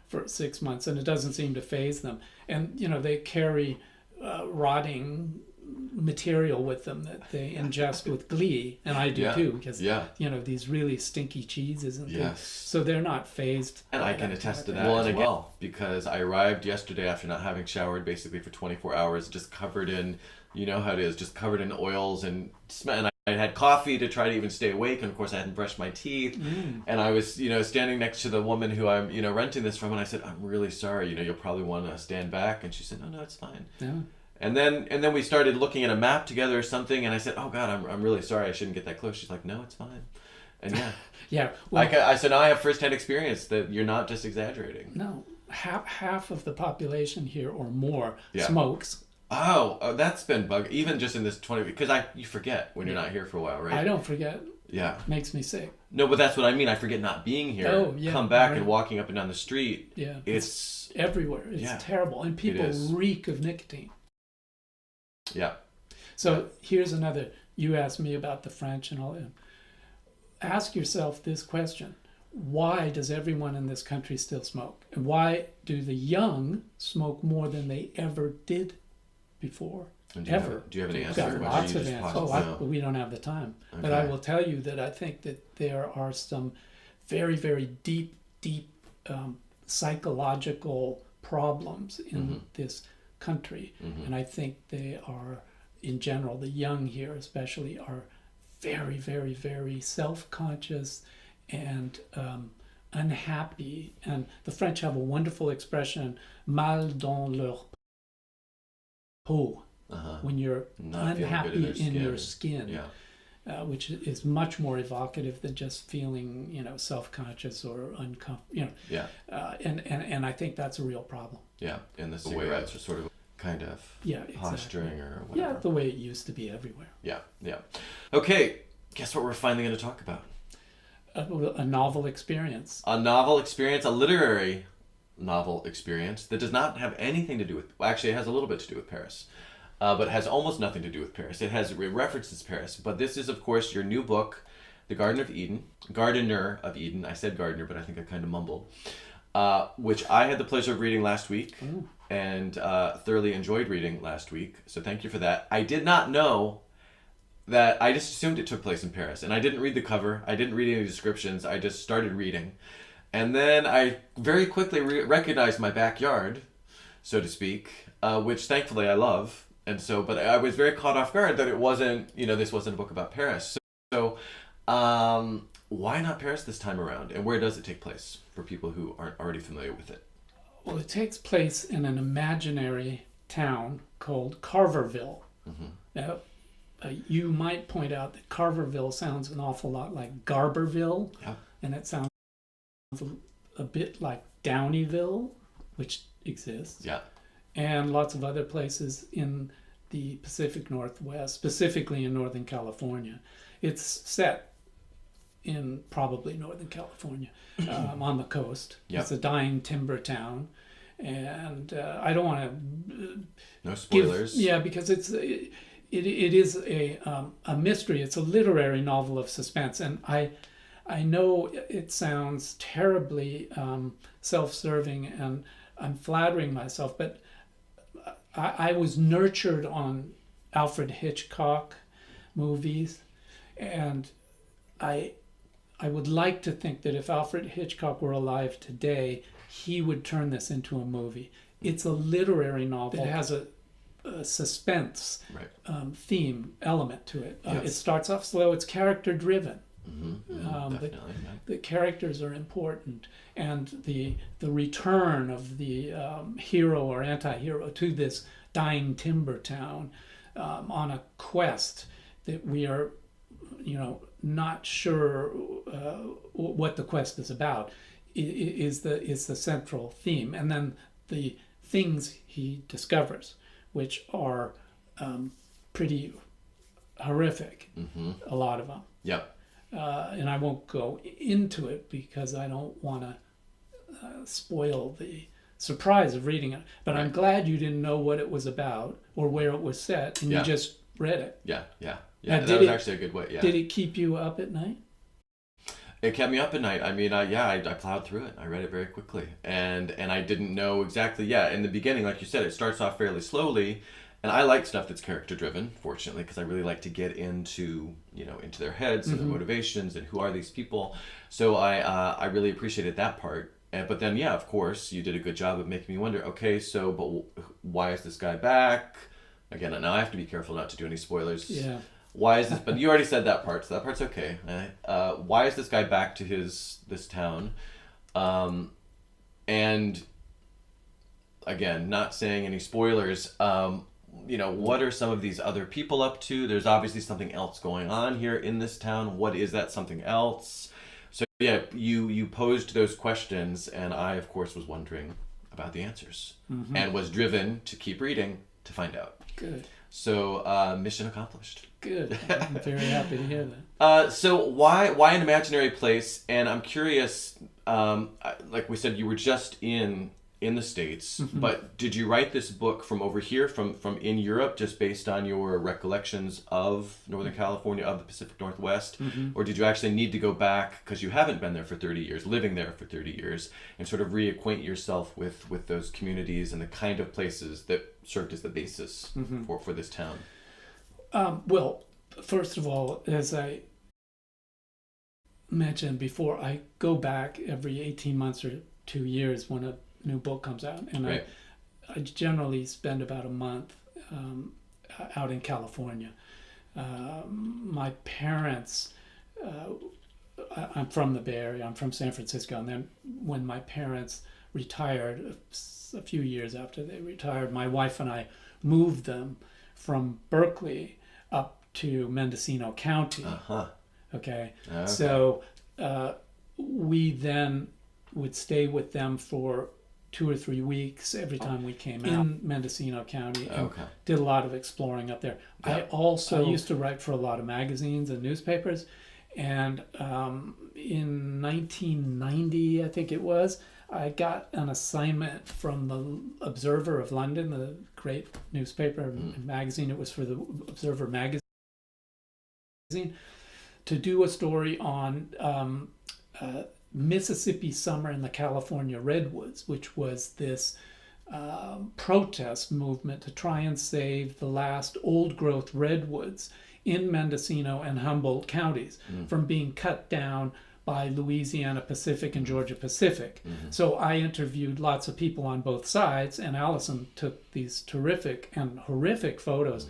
for 6 months, and it doesn't seem to faze them. And, they carry rotting material with them that they ingest with glee, and I do too, because these really stinky cheeses and things. So they're not phased. And I can attest to that well, because I arrived yesterday after not having showered basically for 24 hours, just covered in, you know how it is, just covered in oils and smell. And I had coffee to try to even stay awake, and of course I hadn't brushed my teeth. And I was, standing next to the woman who I'm, renting this from, and I said, "I'm really sorry, you'll probably want to stand back." And she said, "No, it's fine." Yeah. And then we started looking at a map together or something, and I said, "Oh God, I'm really sorry, I shouldn't get that close." She's like, "No, it's fine." And yeah. Well, I said, "Now I have firsthand experience that you're not just exaggerating." No, half of the population here or more smokes. Oh, that's been even just in this 20, because you forget when you're not here for a while, right? I don't forget. Yeah. Makes me sick. No, but that's what I mean. I forget not being here. Oh, yeah. Come back and walking up and down the street. Yeah. It's everywhere. It's terrible. And people reek of nicotine. Yeah. So here's another, you asked me about the French and all that. Ask yourself this question. Why does everyone in this country still smoke? And why do the young smoke more than they ever did before? Do you have any answers? Got lots of answers. We don't have the time. Okay. But I will tell you that I think that there are some very, very deep psychological problems in this country. And I think they are, in general, the young here especially, are very, very, very self-conscious and unhappy. And the French have a wonderful expression, mal dans leur peau, when you're not unhappy in your skin, which is much more evocative than just feeling, self-conscious or uncomfortable. And I think that's a real problem. Yeah, and the cigarettes are sort of kind of posturing or whatever. Yeah, the way it used to be everywhere. Yeah. Okay, guess what we're finally going to talk about? A novel experience. A novel experience, a literary novel experience that does not have anything to do with, actually it has a little bit to do with Paris, but has almost nothing to do with Paris. It references Paris, but this is, of course, your new book, The Gardener of Eden. I said gardener, but I think I kind of mumbled. Which I had the pleasure of reading last week and thoroughly enjoyed reading last week. So thank you for that. I did not know that, I just assumed it took place in Paris. And I didn't read the cover. I didn't read any descriptions. I just started reading. And then I very quickly recognized my backyard, so to speak, which thankfully I love. And so, but I was very caught off guard that it wasn't, this wasn't a book about Paris. So why not Paris this time around? And where does it take place for people who aren't already familiar with it? Well, it takes place in an imaginary town called Carverville. Now, you might point out that Carverville sounds an awful lot like Garberville, and it sounds a bit like Downeyville, which exists, and lots of other places in the Pacific Northwest, specifically in Northern California. It's set in probably Northern California, on the coast. It's a dying timber town, and I don't want to no spoilers. Because it is a mystery. It's a literary novel of suspense, and I know it sounds terribly self-serving, and I'm flattering myself, but I was nurtured on Alfred Hitchcock movies, and I would like to think that if Alfred Hitchcock were alive today, he would turn this into a movie. It's a literary novel. It has a suspense theme element to it. It starts off slow. It's character-driven. The characters are important, and the return of the hero or anti-hero to this dying timber town on a quest that we are not sure what the quest is about is the central theme, and then the things he discovers, which are pretty horrific, a lot of them. Yep. And I won't go into it because I don't want to spoil the surprise of reading it. But I'm glad you didn't know what it was about or where it was set, and you just read it. Yeah. That was actually a good way. Yeah. Did it keep you up at night? It kept me up at night. I mean, I plowed through it. I read it very quickly, and I didn't know exactly. Yeah, in the beginning, like you said, it starts off fairly slowly, and I like stuff that's character driven. Fortunately, because I really like to get into into their heads and their motivations and who are these people. So I really appreciated that part. But then, yeah, of course, you did a good job of making me wonder. Okay, so but why is this guy back? Again, now I have to be careful not to do any spoilers. Yeah. Why is this? But you already said that part, so that part's okay. Why is this guy back to this town? And again, not saying any spoilers. What are some of these other people up to? There's obviously something else going on here in this town. What is that something else? So yeah, you posed those questions, and I, of course, was wondering about the answers, and was driven to keep reading to find out. Good. So mission accomplished. Good. I'm very happy to hear that. So why an imaginary place? And I'm curious. Like we said, you were just in the States, but did you write this book from over here, from in Europe, just based on your recollections of Northern California, of the Pacific Northwest, or did you actually need to go back because you haven't been there for 30 years, living there for 30 years, and sort of reacquaint yourself with those communities and the kind of places that served as the basis for this town? Well, first of all, as I mentioned before, I go back every 18 months or 2 years when a new book comes out, and I generally spend about a month out in California. My parents, I'm from the Bay Area, I'm from San Francisco, and then when my parents retired, a few years after they retired, my wife and I moved them from Berkeley up to Mendocino County. Okay. So we then would stay with them for 2 or 3 weeks every time we came out in Mendocino County, and did a lot of exploring up there. I also used to write for a lot of magazines and newspapers, and in 1990, I think it was, I got an assignment from the Observer of London, the great newspaper and magazine. It was for the Observer magazine, to do a story on Mississippi summer in the California Redwoods, which was this protest movement to try and save the last old-growth redwoods in Mendocino and Humboldt counties from being cut down by Louisiana Pacific and Georgia Pacific. So I interviewed lots of people on both sides, and Alison took these terrific and horrific photos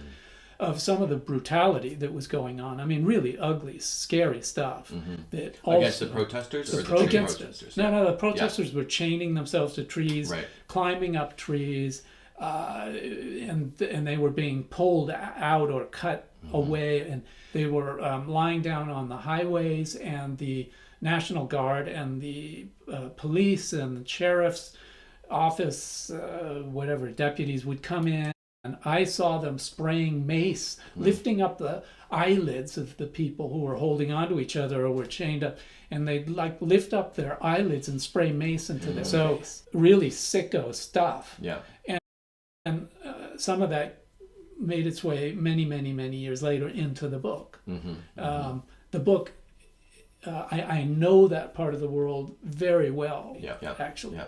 of some of the brutality that was going on. I mean, really ugly, scary stuff. That also, against the protesters, or the protesters? No, the protesters were chaining themselves to trees, climbing up trees, and they were being pulled out or cut away, and they were lying down on the highways, and the National Guard and the police and the sheriff's office, whatever, deputies would come in. And I saw them spraying mace, lifting up the eyelids of the people who were holding onto each other or were chained up, and they'd like lift up their eyelids and spray mace into their face. Really sicko stuff. Yeah. And some of that made its way many, many, many years later into the book. The book, I know that part of the world very well, actually.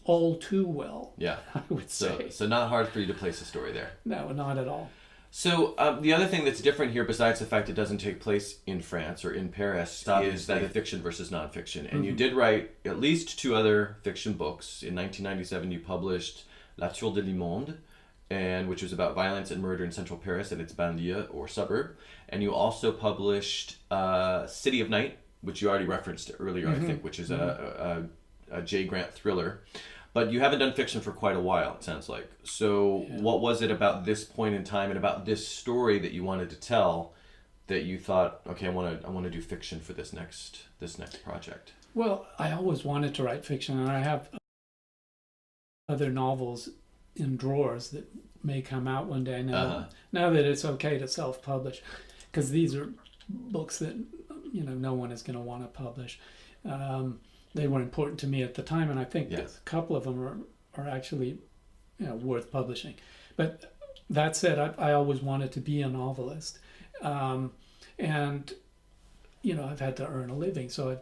All too well, I would say. So not hard for you to place a story there. No, not at all. So the other thing that's different here, besides the fact it doesn't take place in France or in Paris, is that it's fiction versus nonfiction. And you did write at least 2 other fiction books. In 1997, you published La Tour de l'Immonde, which was about violence and murder in central Paris and its banlieue or suburb. And you also published City of Night, which you already referenced earlier, I think, which is a J. Grant thriller. But you haven't done fiction for quite a while, it sounds like. So what was it about this point in time and about this story that you wanted to tell that you thought, okay, I want to do fiction for this next project? Well, I always wanted to write fiction, and I have other novels in drawers that may come out one day now that it's okay to self-publish, because these are books that no one is going to want to publish. They were important to me at the time, and I think a couple of them are actually worth publishing. But that said, I always wanted to be a novelist, and I've had to earn a living, so I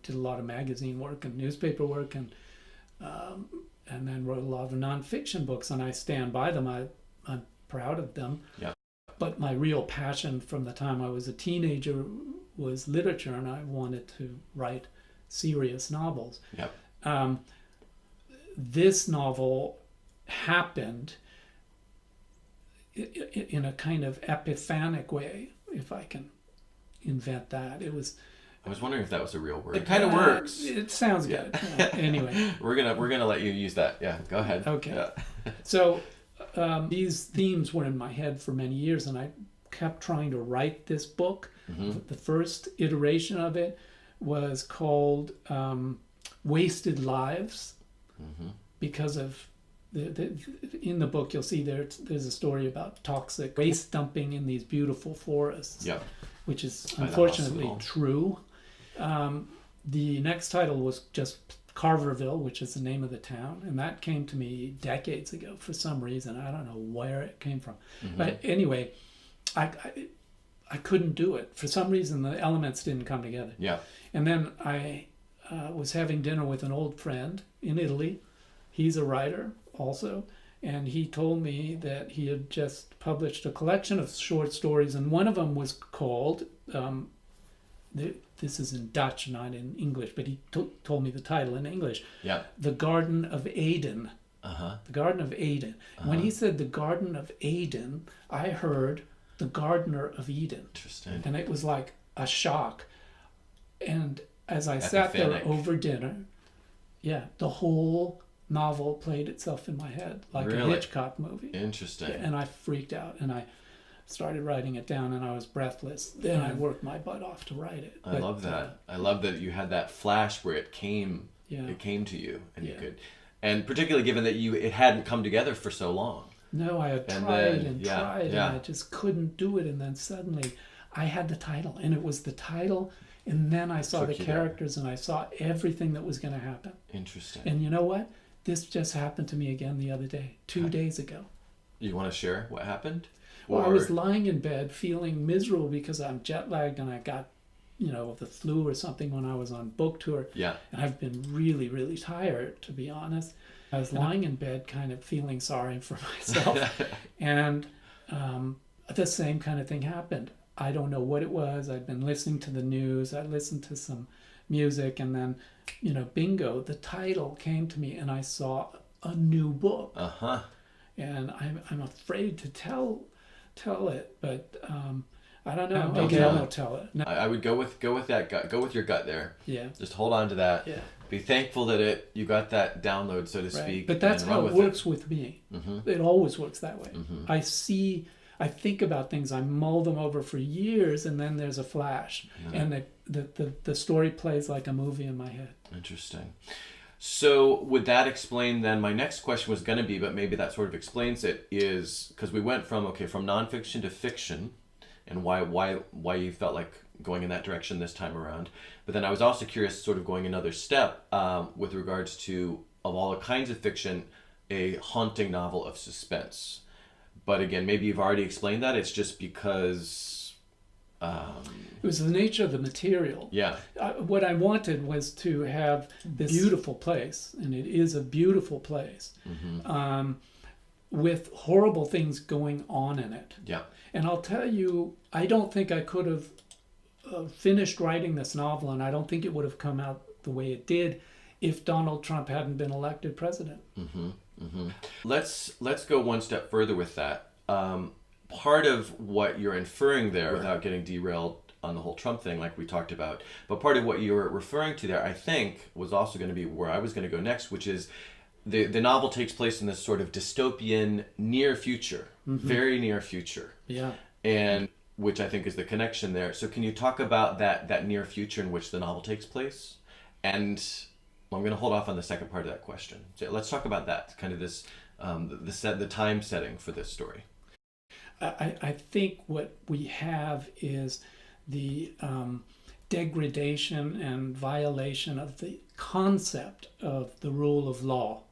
did a lot of magazine work and newspaper work, and then wrote a lot of nonfiction books, and I stand by them. I'm proud of them. Yeah. But my real passion from the time I was a teenager was literature, and I wanted to write serious novels. Yeah. This novel happened in a kind of epiphanic way, if I can invent that. I was wondering if that was a real word. It kind of works. It sounds good. Anyway, we're gonna let you use that. Yeah, go ahead. Okay. Yeah. So these themes were in my head for many years, and I kept trying to write this book. Mm-hmm. The first iteration of it was called Wasted Lives, because of in the book you'll see there's a story about toxic waste dumping in these beautiful forests, which is unfortunately true. The next title was just Carverville, which is the name of the town, and that came to me decades ago for some reason. I don't know where it came from. But anyway, I couldn't do it. For some reason, the elements didn't come together. Yeah. And then I was having dinner with an old friend in Italy. He's a writer also, and he told me that he had just published a collection of short stories, and one of them was called, this is in Dutch, not in English, but he told me the title in English. Yeah. The Garden of Eden. The Garden of Eden. When he said the Garden of Eden, I heard the Gardener of Eden. Interesting. And it was like a shock. And as I sat there over dinner, the whole novel played itself in my head like a Hitchcock movie. Interesting. And I freaked out, and I started writing it down, and I was breathless. Then I worked my butt off to write it. I love that. I love that you had that flash where it came to you, and you could, and particularly given that it hadn't come together for so long. No, I had tried and I just couldn't do it, and then suddenly I had the title, and it was the title, and then I saw the characters, and I saw everything that was going to happen. Interesting. And you know what? This just happened to me again the other day, 2 days ago. You want to share what happened? Well, I was lying in bed feeling miserable because I'm jet lagged, and I got, the flu or something when I was on book tour. Yeah. And I've been really, really tired, to be honest. I was lying in bed kind of feeling sorry for myself. And the same kind of thing happened. I don't know what it was. I'd been listening to the news. I listened to some music, and then, bingo, the title came to me, and I saw a new book. And I'm afraid to tell it, but I don't know. Maybe I won't tell it. No. I would go with that gut. Go with your gut there. Yeah. Just hold on to that. Yeah. Be thankful that you got that download, so to speak. But that's how it works with me. It always works that way. I think about things, I mull them over for years, and then there's a flash, and the story plays like a movie in my head. Interesting. So would that explain then, my next question was going to be, but maybe that sort of explains it, is because we went from nonfiction to fiction, and why you felt like going in that direction this time around. But then I was also curious, sort of going another step with regards to, of all kinds of fiction, a haunting novel of suspense. But again, maybe you've already explained that. It's just because... it was the nature of the material. Yeah. What I wanted was to have this beautiful place, and it is a beautiful place, with horrible things going on in it. Yeah. And I'll tell you, I don't think I could have finished writing this novel, and I don't think it would have come out the way it did if Donald Trump hadn't been elected president. Let's go one step further with that. Part of what you're inferring there, without getting derailed on the whole Trump thing like we talked about, but part of what you were referring to there, I think, was also going to be where I was going to go next, which is the novel takes place in this sort of dystopian near future, very near future. Yeah. And which I think is the connection there. So can you talk about that near future in which the novel takes place? And I'm going to hold off on the second part of that question. So let's talk about that, kind of this, the time setting for this story. I think what we have is the degradation and violation of the concept of the rule of law.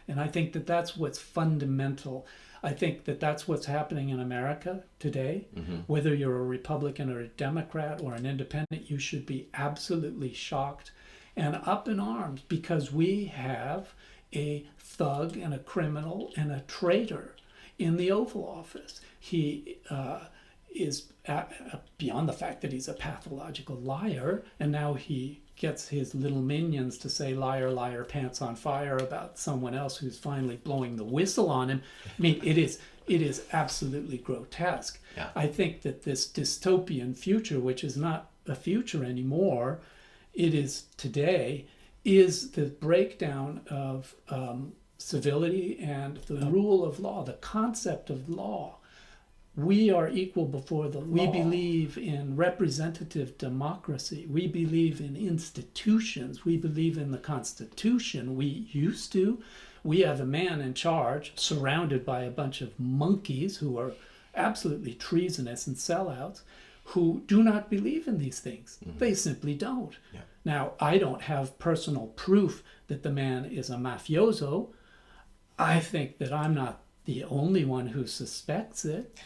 And I think that that's what's fundamental. I think that that's what's happening in America today. Whether you're a Republican or a Democrat or an independent, you should be absolutely shocked and up in arms because we have a thug and a criminal and a traitor in the Oval Office. He is, beyond the fact that he's a pathological liar, and now he gets his little minions to say liar, liar, pants on fire about someone else who's finally blowing the whistle on him. I mean, it is absolutely grotesque. Yeah. I think that this dystopian future, which is not a future anymore, it is today, is the breakdown of civility and the rule of law, the concept of law. We are equal before the law. We believe in representative democracy. We believe in institutions. We believe in the Constitution. We used to. We have a man in charge surrounded by a bunch of monkeys who are absolutely treasonous and sellouts who do not believe in these things. They simply don't. Yeah. Now, I don't have personal proof that the man is a mafioso. I think that I'm not the only one who suspects it.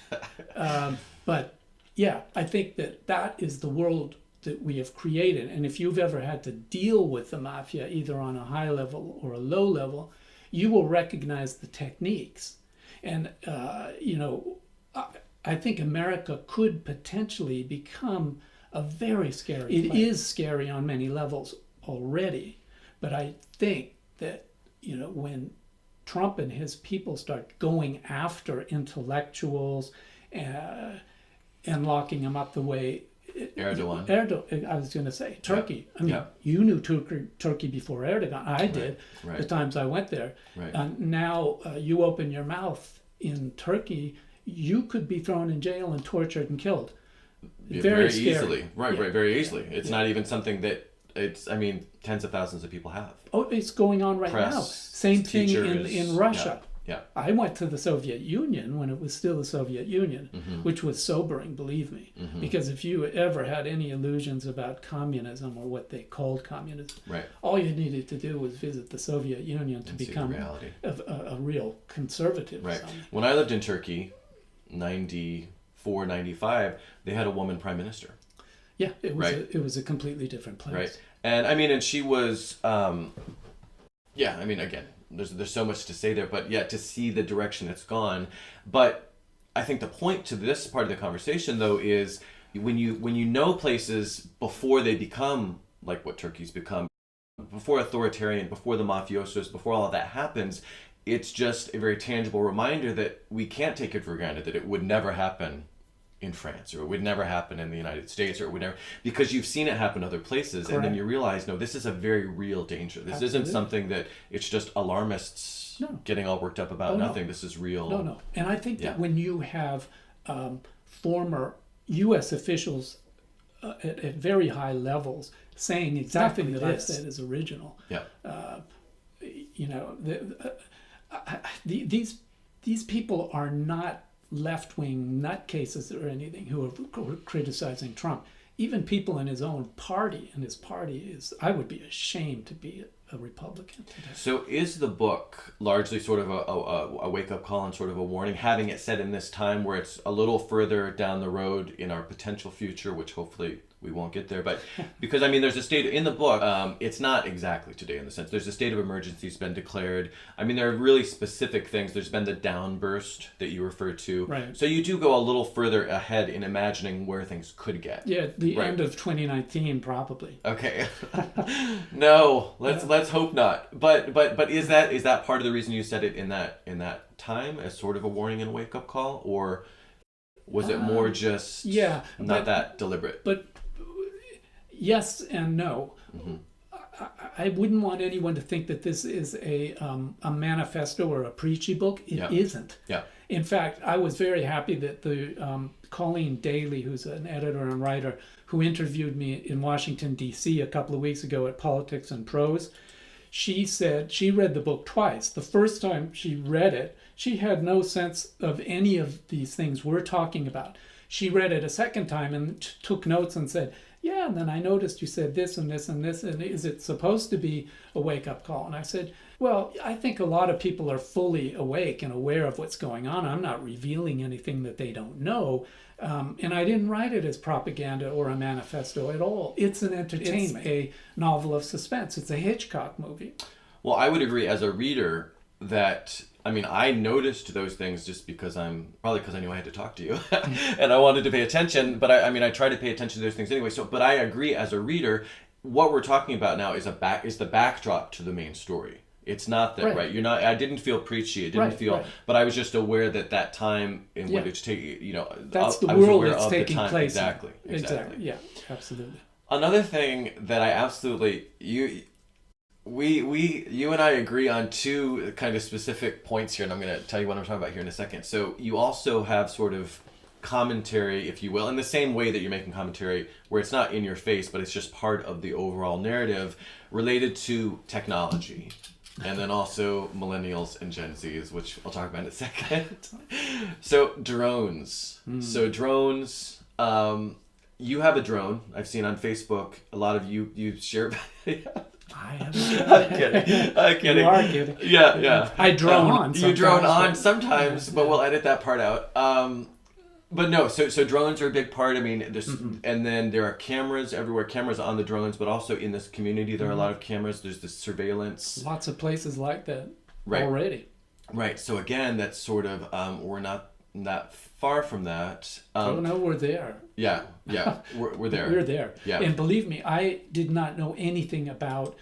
But yeah, I think that that is the world that we have created. And if you've ever had to deal with the mafia, either on a high level or a low level, you will recognize the techniques. And, I think America could potentially become a very scary place. It is scary on many levels already. But I think that, when Trump and his people start going after intellectuals and locking them up the way Erdogan. I was going to say Turkey. Yeah. I mean, you knew Turkey before Erdogan. I did. Right. The times I went there. Right. Now you open your mouth in Turkey, you could be thrown in jail and tortured and killed. Very scary. Easily. Right. Very easily. It's Yeah. not even something that tens of thousands of people have. Oh, it's going on right Press, now. Same thing in Russia. Yeah. I went to the Soviet Union when it was still the Soviet Union, Mm-hmm. which was sobering, believe me. Because if you ever had any illusions about communism or what they called communism, Right. all you needed to do was visit the Soviet Union to And see the become reality. a real conservative. Right. zone. When I lived in Turkey, 94, 95, they had a woman prime minister. Yeah, it was Right. it was a completely different place. Right. And and she was, again, there's so much to say there, but yeah, to see the direction it's gone. But I think the point to this part of the conversation, though, is when you know places before they become like what Turkey's become, before authoritarian, before the mafiosos, before all of that happens, it's just a very tangible reminder that we can't take it for granted that it would never happen in France, or it would never happen in the United States, or it would never, because you've seen it happen other places. Correct. And then you realize, no, this is a very real danger. This Absolutely. isn't something that it's just alarmists getting all worked up about nothing. This is real. No. And I think that when you have former U.S. officials at very high levels saying exactly that I said is original, Yeah. These people are not left-wing nutcases or anything who are criticizing Trump. Even people in his own party, and his party is, I would be ashamed to be a Republican today. So is the book largely sort of a wake-up call and sort of a warning, having it set in this time where it's a little further down the road in our potential future, which hopefully we won't get there, but because there's a state in the book, it's not exactly today in the sense there's a state of emergency has been declared. There are really specific things. There's been the downburst that you referred to. Right. So you do go a little further ahead in imagining where things could get. Yeah, the end of 2019 probably. Okay. No, let's hope not. But is that part of the reason you said it in that time as sort of a warning and a wake up call, or was it more just not that deliberate? But yes and no. I wouldn't want anyone to think that this is a manifesto or a preachy book. It isn't. Yeah. In fact, I was very happy that the Colleen Daly, who's an editor and writer, who interviewed me in Washington, D.C. a couple of weeks ago at Politics and Prose, she said she read the book twice. The first time she read it, she had no sense of any of these things we're talking about. She read it a second time and took notes and said, yeah, and then I noticed you said this and this and this, and is it supposed to be a wake-up call? And I said, well, I think a lot of people are fully awake and aware of what's going on. I'm not revealing anything that they don't know. And I didn't write it as propaganda or a manifesto at all. It's an entertainment, a novel of suspense. It's a Hitchcock movie. Well, I would agree as a reader that, I mean, I noticed those things just because probably because I knew I had to talk to you and I wanted to pay attention, but I try to pay attention to those things anyway. So, but I agree as a reader, what we're talking about now is the backdrop to the main story. It's not that, right? You're not. I didn't feel preachy. It didn't feel, but I was just aware that time in which take, that's the world that's taking time. place. Exactly. Yeah, absolutely. Another thing that I absolutely you and I agree on two kind of specific points here, and I'm going to tell you what I'm talking about here in a second. So you also have sort of commentary, if you will, in the same way that you're making commentary where it's not in your face, but it's just part of the overall narrative related to technology. And then also millennials and Gen Zs, which I'll talk about in a second. So drones. So drones, you have a drone. I've seen on Facebook, a lot of you share. I am. I'm kidding. You are kidding. Yeah. I drone on. You drone on sometimes, but we'll edit that part out. But no, so drones are a big part. I mean, and then there are cameras everywhere, cameras on the drones, but also in this community there are a lot of cameras. There's this surveillance. Lots of places like that already. Right. So again, that's sort of we're not that far from that. Oh no, we're there. Yeah, we're there. We're there. Yeah. And believe me, I did not know anything about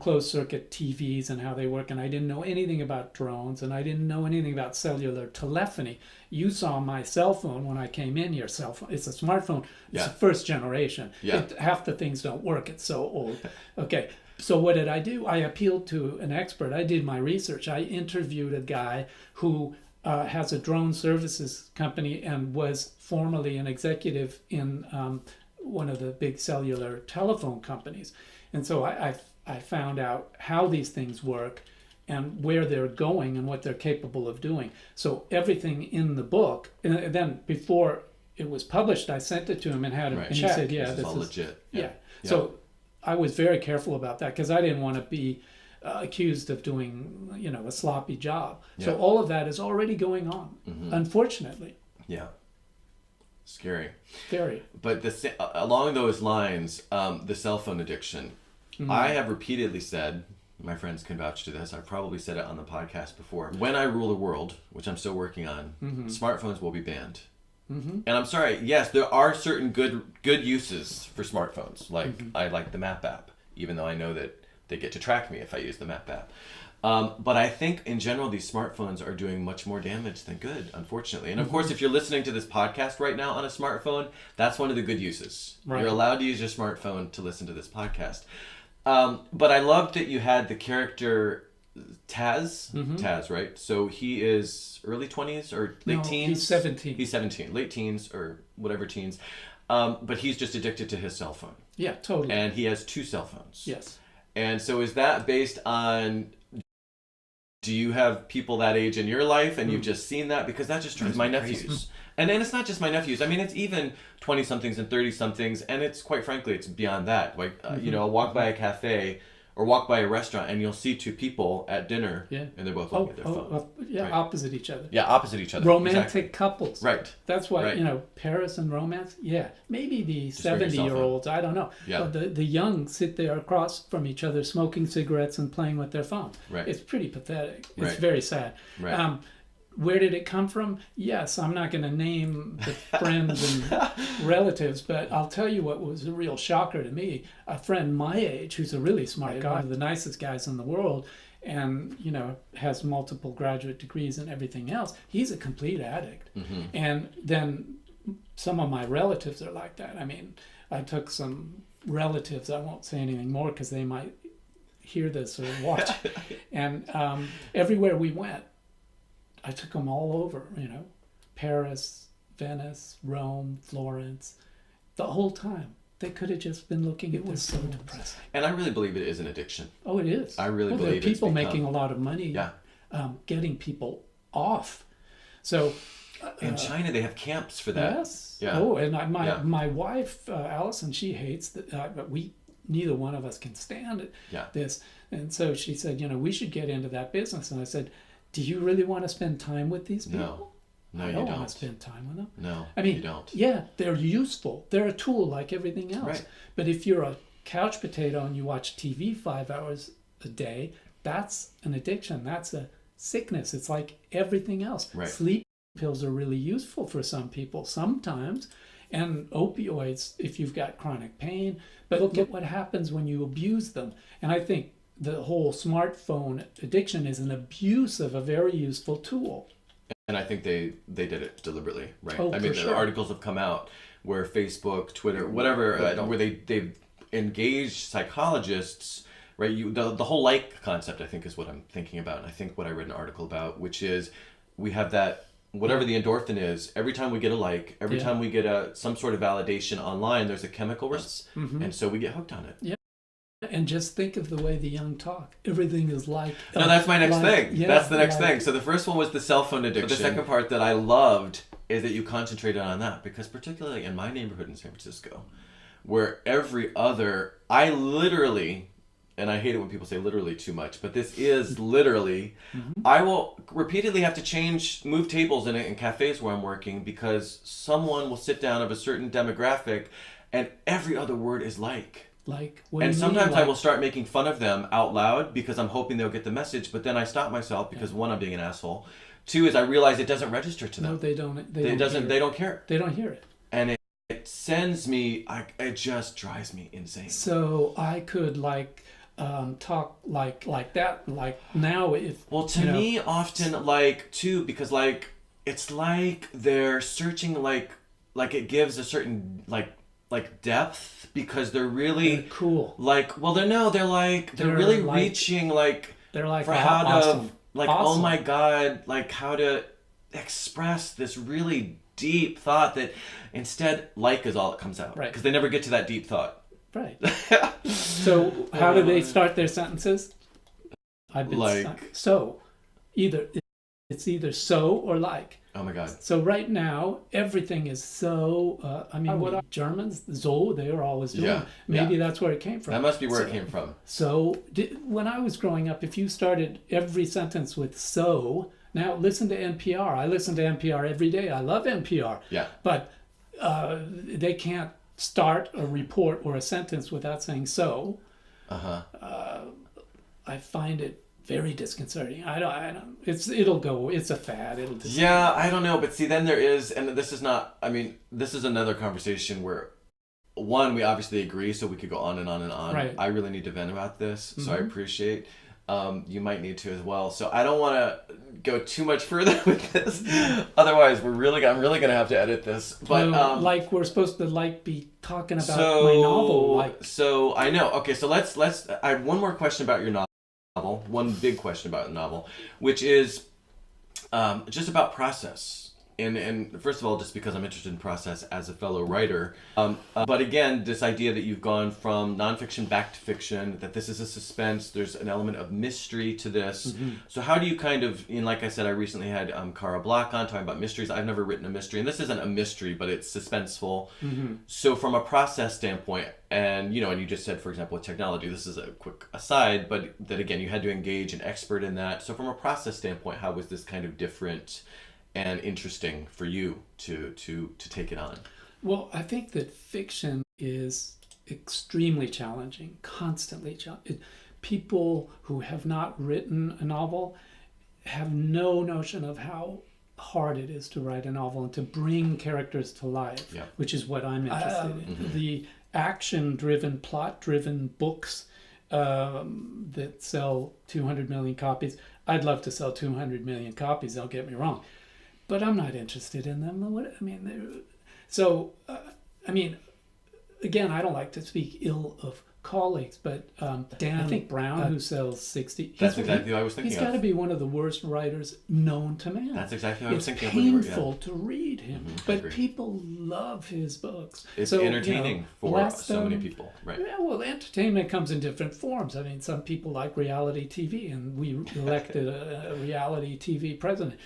closed circuit TVs and how they work, and I didn't know anything about drones, and I didn't know anything about cellular telephony. You saw my cell phone when I came in here. Cell phone, it's a smartphone. It's the first generation. Half the things don't work. It's so old. Okay. So what did I do? I appealed to an expert. I did my research. I interviewed a guy who has a drone services company and was formerly an executive in one of the big cellular telephone companies. And so I found out how these things work and where they're going and what they're capable of doing. So everything in the book, and then before it was published, I sent it to him and had him, and he said, "Yeah, this is all legit." Yeah. So I was very careful about that because I didn't want to be accused of doing, a sloppy job. So all of that is already going on, unfortunately. Yeah. Scary. Very. But along those lines, the cell phone addiction. I have repeatedly said, my friends can vouch to this, I've probably said it on the podcast before, when I rule the world, which I'm still working on, smartphones will be banned. And I'm sorry, yes, there are certain good uses for smartphones. Like, I like the Map app, even though I know that they get to track me if I use the Map app. But I think in general, these smartphones are doing much more damage than good, unfortunately. And of course, if you're listening to this podcast right now on a smartphone, that's one of the good uses. Right. You're allowed to use your smartphone to listen to this podcast. But I loved that you had the character Taz. Taz, right? So he is early 20s or late teens? He's 17. He's 17. Late teens or whatever teens. But he's just addicted to his cell phone. Yeah, totally. And he has 2 cell phones. Yes. And so is that based on... Do you have people that age in your life and you've just seen that? Because that just drives my nephews. And then it's not just my nephews. I mean, it's even 20-somethings and 30-somethings. And it's, quite frankly, it's beyond that. Like, I'll walk by a cafe or walk by a restaurant and you'll see 2 people at dinner and they're both looking at their phone. Right. Opposite each other. Yeah, opposite each other. Romantic couples. Right. That's why, Paris and romance. Yeah. Maybe the 70-year-olds, I don't know. Yeah. But the young sit there across from each other smoking cigarettes and playing with their phone. Right. It's pretty pathetic. It's Right. very sad. Right. Where did it come from? Yes, I'm not going to name the friends and relatives, but I'll tell you what was a real shocker to me. A friend my age, who's a really smart guy, one of the nicest guys in the world, and, has multiple graduate degrees and everything else, he's a complete addict. And then some of my relatives are like that. I mean, I took some relatives, I won't say anything more because they might hear this or watch. And everywhere we went, I took them all over, Paris, Venice, Rome, Florence, the whole time. They could have just been looking at this. So depressing. And I really believe it is an addiction. Oh, it is. I really there are believe people it's making a lot of money getting people off. So in China, they have camps for that. Yes. Yeah. Oh, and my wife, Alison, she hates that. But neither one of us can stand this. And so she said, we should get into that business. And I said, do you really want to spend time with these people? No, I you don't don't. want to spend time with them. No, I mean, you don't. Yeah, they're useful. They're a tool like everything else. Right. But if you're a couch potato and you watch TV 5 hours a day, that's an addiction. That's a sickness. It's like everything else. Right. Sleep pills are really useful for some people sometimes, and opioids if you've got chronic pain. But look at what happens when you abuse them. And I think the whole smartphone addiction is an abuse of a very useful tool. And I think they did it deliberately, right? Oh, I mean, for sure. articles have come out where Facebook, Twitter, whatever, where they've engaged psychologists, right? The whole like concept, I think, is what I'm thinking about. And I think what I read an article about, which is we have that, whatever the endorphin is, every time we get a like, every time we get some sort of validation online, there's a chemical response. Mm-hmm. And so we get hooked on it. Yeah. And just think of the way the young talk. Everything is like... No, that's my next thing. Yeah, that's the next thing. So the first one was the cell phone addiction. But the second part that I loved is that you concentrated on that. Because particularly in my neighborhood in San Francisco, where every other... I literally... And I hate it when people say literally too much, but this is literally... Mm-hmm. I will repeatedly have to move tables in cafes where I'm working because someone will sit down of a certain demographic and every other word is like... And sometimes I will start making fun of them out loud because I'm hoping they'll get the message, but then I stop myself because one, I'm being an asshole. Two is I realize it doesn't register to them. No, they don't. They don't care. They don't hear it. And it sends me. It just drives me insane. So I could talk like that now if. Well, to me, often too, because it's like they're searching like it gives a certain depth. Because they're really cool. They're really reaching they're like for how awesome. to oh my god, how to express this really deep thought that instead is all that comes out. Right. Because they never get to that deep thought. Right. So how do they start their sentences? I've been so it's either so or like. Oh my god. So right now, everything is so... Germans, so, they are always doing it. Maybe that's where it came from. That must be where it came from. So when I was growing up, if you started every sentence with so... Now, listen to NPR. I listen to NPR every day. I love NPR. Yeah. But they can't start a report or a sentence without saying so. Uh-huh. I find it very disconcerting. I don't. It'll go. It's a fad. It'll. Yeah, I don't know, but see, then there is, and this is not. I mean, this is another conversation where, one, we obviously agree, so we could go on and on and on. Right. I really need to vent about this, so I appreciate. You might need to as well. So I don't want to go too much further with this. Otherwise, I'm really gonna have to edit this. But we're supposed to be talking about my novel. So I know. Okay, so let's. I have one more question about your novel. One big question about the novel, which is just about process. And first of all, just because I'm interested in process as a fellow writer. But again, this idea that you've gone from nonfiction back to fiction, that this is a suspense, there's an element of mystery to this. Mm-hmm. So how do you like I said, I recently had Cara Block on talking about mysteries. I've never written a mystery, and this isn't a mystery, but it's suspenseful. Mm-hmm. So from a process standpoint, and you just said, for example, with technology, this is a quick aside, but that again, you had to engage an expert in that. So from a process standpoint, how was this kind of different and interesting for you to take it on? Well, I think that fiction is extremely challenging, constantly challenging. People who have not written a novel have no notion of how hard it is to write a novel and to bring characters to life, which is what I'm interested in. Mm-hmm. The action-driven, plot-driven books that sell 200 million copies. I'd love to sell 200 million copies, don't get me wrong. But I'm not interested in them. again, I don't like to speak ill of colleagues, but Dan, I think Brown, who sells 60. That's exactly what I was thinking He's of. got to be one of the worst writers known to man. That's exactly what I was thinking of. It's painful to read him, but agree. people love his books. It's so, entertaining for so many people, right? Yeah, well, entertainment comes in different forms. I mean, some people like reality TV, and we elected a reality TV president.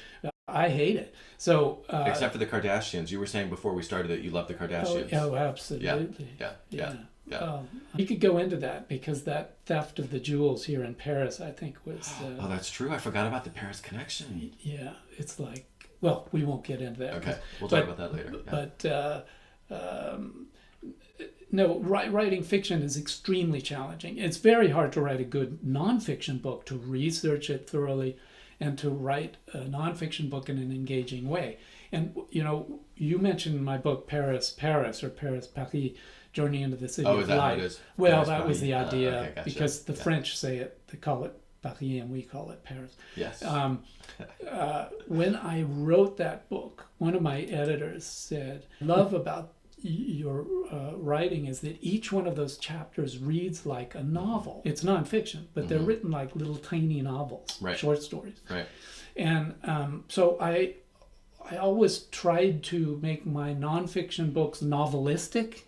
I hate it. So except for the Kardashians, you were saying before we started that you love the Kardashians. Oh, absolutely. Yeah. You could go into that because that theft of the jewels here in Paris, I think, was. Oh, that's true. I forgot about the Paris connection. Yeah, it's like. Well, we won't get into that. Okay, we'll talk about that later. Yeah. But no, writing fiction is extremely challenging. It's very hard to write a good nonfiction book, to research it thoroughly, and to write a nonfiction book in an engaging way. And, you mentioned my book, Paris, or Paris, Paris, Journey into the City of Light. Oh, is that what it is? Well, Paris, that Paris. was the idea, Okay, gotcha. because the French say it, they call it Paris, and we call it Paris. Yes. When I wrote that book, one of my editors said, love about your writing is that each one of those chapters reads like a novel. It's nonfiction, but they're written like little tiny novels, right. Short stories. Right. And so I always tried to make my nonfiction books novelistic.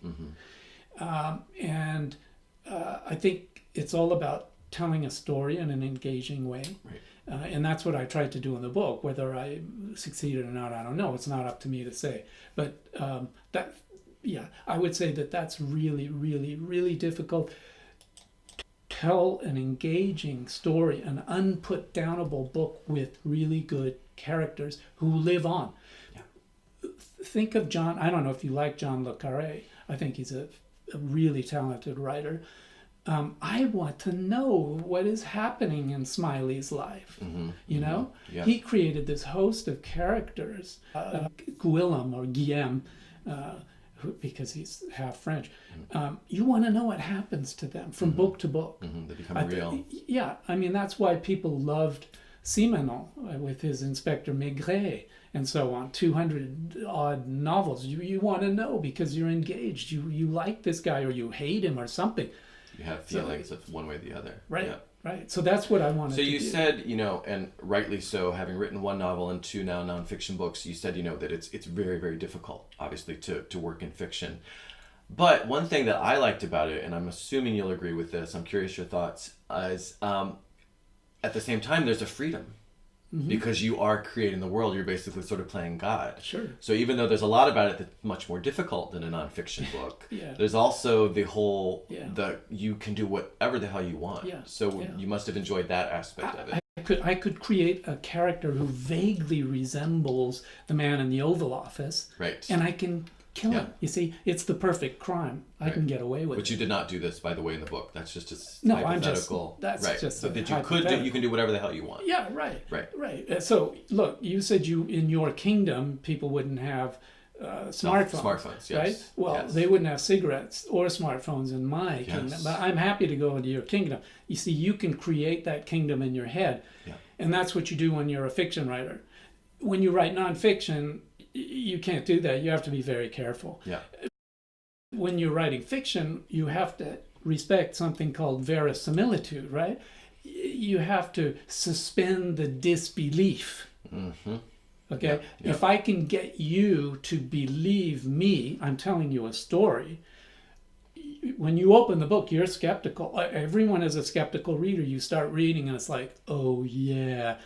And I think it's all about telling a story in an engaging way. Right. And that's what I tried to do in the book. Whether I succeeded or not, I don't know. It's not up to me to say. But I would say that that's really, really, really difficult. Tell an engaging story, an unput-downable book with really good characters who live on. Yeah. Think of John. I don't know if you like John le Carré. I think he's a really talented writer. I want to know what is happening in Smiley's life. Yeah. He created this host of characters, Guillaume, because he's half French. You want to know what happens to them from book to book. They become real. Yeah, I mean, that's why people loved Simenon with his Inspector Maigret and so on, 200 odd novels. You want to know because you're engaged. You like this guy or you hate him or something. You have feelings of one way or the other. Right, yeah. right. So that's what I wanted to do. So you said, and rightly so, having written one novel and two now nonfiction books, you said, that it's very, very difficult, obviously, to work in fiction. But one thing that I liked about it, and I'm assuming you'll agree with this, I'm curious your thoughts, is at the same time, there's a freedom. Because you are creating the world, you're basically sort of playing God. Sure. So even though there's a lot about it that's much more difficult than a nonfiction book, there's also the whole, you can do whatever the hell you want. Yeah. So you must have enjoyed that aspect of it. I could create a character who vaguely resembles the man in the Oval Office. Right. And I can kill him. You see, it's the perfect crime. I can get away with it. But you did not do this, by the way, in the book. That's just a no, hypothetical. That's right. just so that you can do whatever the hell you want. Yeah, right. So look, you said in your kingdom people wouldn't have smartphones. Smartphones, yes. Right? Well, they wouldn't have cigarettes or smartphones in my kingdom. But I'm happy to go into your kingdom. You see, you can create that kingdom in your head. Yeah. And that's what you do when you're a fiction writer. When you write nonfiction, you can't do that. You have to be very careful. Yeah. When you're writing fiction, you have to respect something called verisimilitude, right? You have to suspend the disbelief. Okay? Yeah. If I can get you to believe me, I'm telling you a story, when you open the book, you're skeptical. Everyone is a skeptical reader. You start reading and it's like, oh yeah.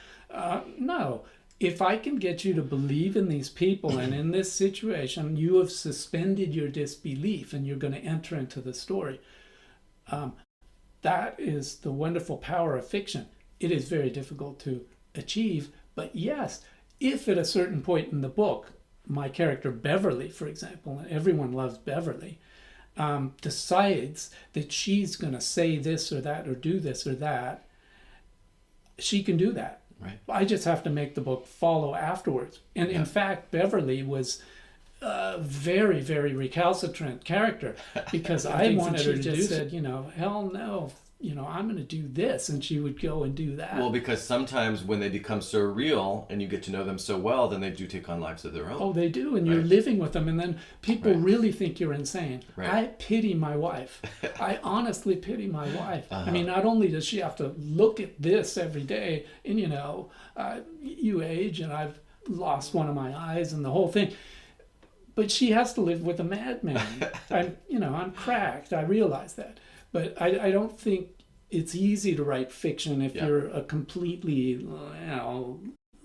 No. If I can get you to believe in these people and in this situation, you have suspended your disbelief and you're going to enter into the story. That is the wonderful power of fiction. It is very difficult to achieve, but yes, if at a certain point in the book, my character Beverly, for example, and everyone loves Beverly, decides that she's going to say this or that or do this or that, she can do that. Right. I just have to make the book follow afterwards. And in fact, Beverly was a very, very recalcitrant character because I wanted her to do that. Said, hell no, I'm going to do this, and she would go and do that. Well, because sometimes when they become so real and you get to know them so well, then they do take on lives of their own. Oh, they do, and you're living with them, and then people Right. really think you're insane. Right. I pity my wife. I honestly pity my wife. Uh-huh. I mean, not only does she have to look at this every day, and you age, and I've lost one of my eyes, and the whole thing, but she has to live with a madman. I'm cracked. I realize that, but I don't think it's easy to write fiction if you're a completely,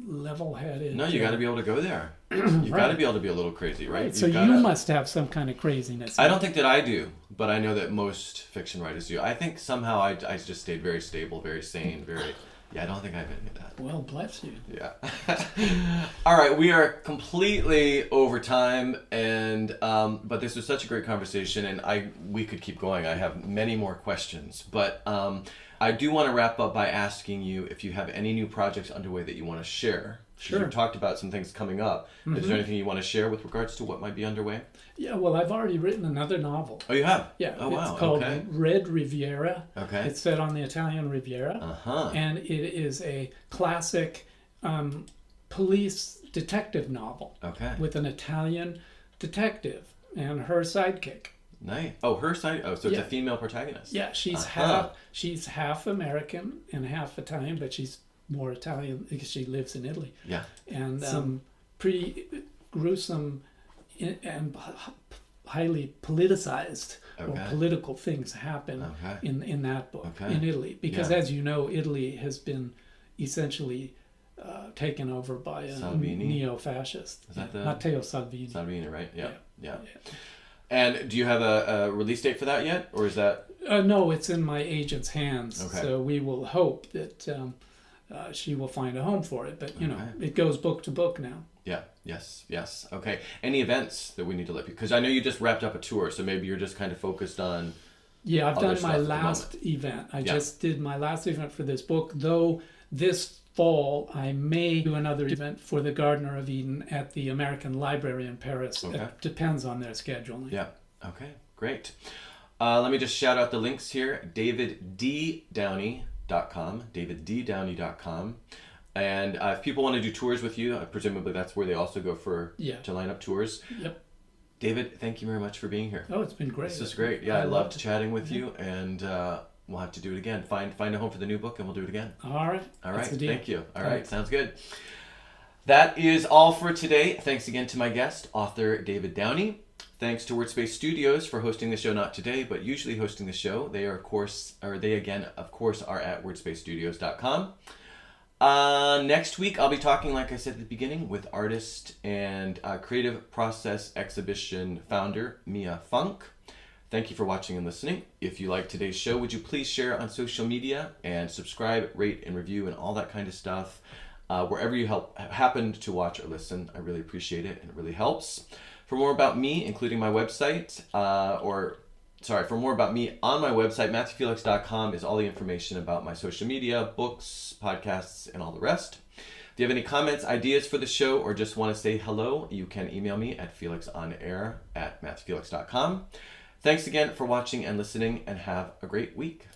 level-headed. No, you got to be able to go there. You've got to be able to be a little crazy, right? Right. So You've you gotta- must have some kind of craziness. I don't think that I do, but I know that most fiction writers do. I think somehow I just stayed very stable, very sane, very... Yeah, I don't think I have any of that. Well, bless you. Yeah. All right, we are completely over time, and but this was such a great conversation, and we could keep going. I have many more questions, but I do want to wrap up by asking you if you have any new projects underway that you want to share. Sure. You talked about some things coming up. Is there anything you want to share with regards to what might be underway? Yeah, well, I've already written another novel. Oh, you have? Yeah, Oh, wow. it's called Okay. Red Riviera. Okay. It's set on the Italian Riviera. Uh-huh. And it is a classic police detective novel Okay. with an Italian detective and her sidekick. Nice. Oh, her side. Oh, so it's Yeah. a female protagonist. Yeah, she's Uh-huh. half American and half Italian, but she's more Italian because she lives in Italy. Yeah. And pretty gruesome and highly politicized or Okay. political things happen Okay. in that book Okay. in Italy because, Yeah. as you know, Italy has been essentially taken over by a Salvini? neo-fascist. Is that the- Matteo Salvini. Salvini, right? Yeah. Yeah. And do you have a release date for that yet? Or is that... No, it's in my agent's hands. Okay. So we will hope that she will find a home for it. But, Okay. it goes book to book now. Yeah. Yes. Okay. Any events that we need to let people... Because I know you just wrapped up a tour, so maybe you're just kind of focused on... Yeah, I've other done stuff my at the last event. I Yeah. just did my last event for this book, though this fall I may do another event for the Gardener of Eden at the American Library in Paris. Okay. It depends on their scheduling. Yeah. Okay. Great. Let me just shout out the links here. daviddownie.com. daviddownie.com. And if people want to do tours with you, presumably that's where they also go to line up tours. Yep. David, thank you very much for being here. Oh, it's been great. This is great. Yeah, I loved it. chatting with you, and we'll have to do it again. Find a home for the new book, and we'll do it again. All right. All That's right. the deal. Thank you. All right. Thanks. Sounds good. That is all for today. Thanks again to my guest, author David Downie. Thanks to Wordspace Studios for hosting the show, not today, but usually hosting the show. They are, of course, are at wordspacstudios.com. Next week, I'll be talking, like I said at the beginning, with artist and creative process exhibition founder, Mia Funk. Thank you for watching and listening. If you like today's show, would you please share on social media and subscribe, rate, and review, and all that kind of stuff. Wherever you happened to watch or listen, I really appreciate it, and it really helps. For more about me, including my website, for more about me on my website, MatthewFelix.com is all the information about my social media, books, podcasts, and all the rest. If you have any comments, ideas for the show, or just want to say hello, you can email me at felixonair@MatthewFelix.com. Thanks again for watching and listening, and have a great week.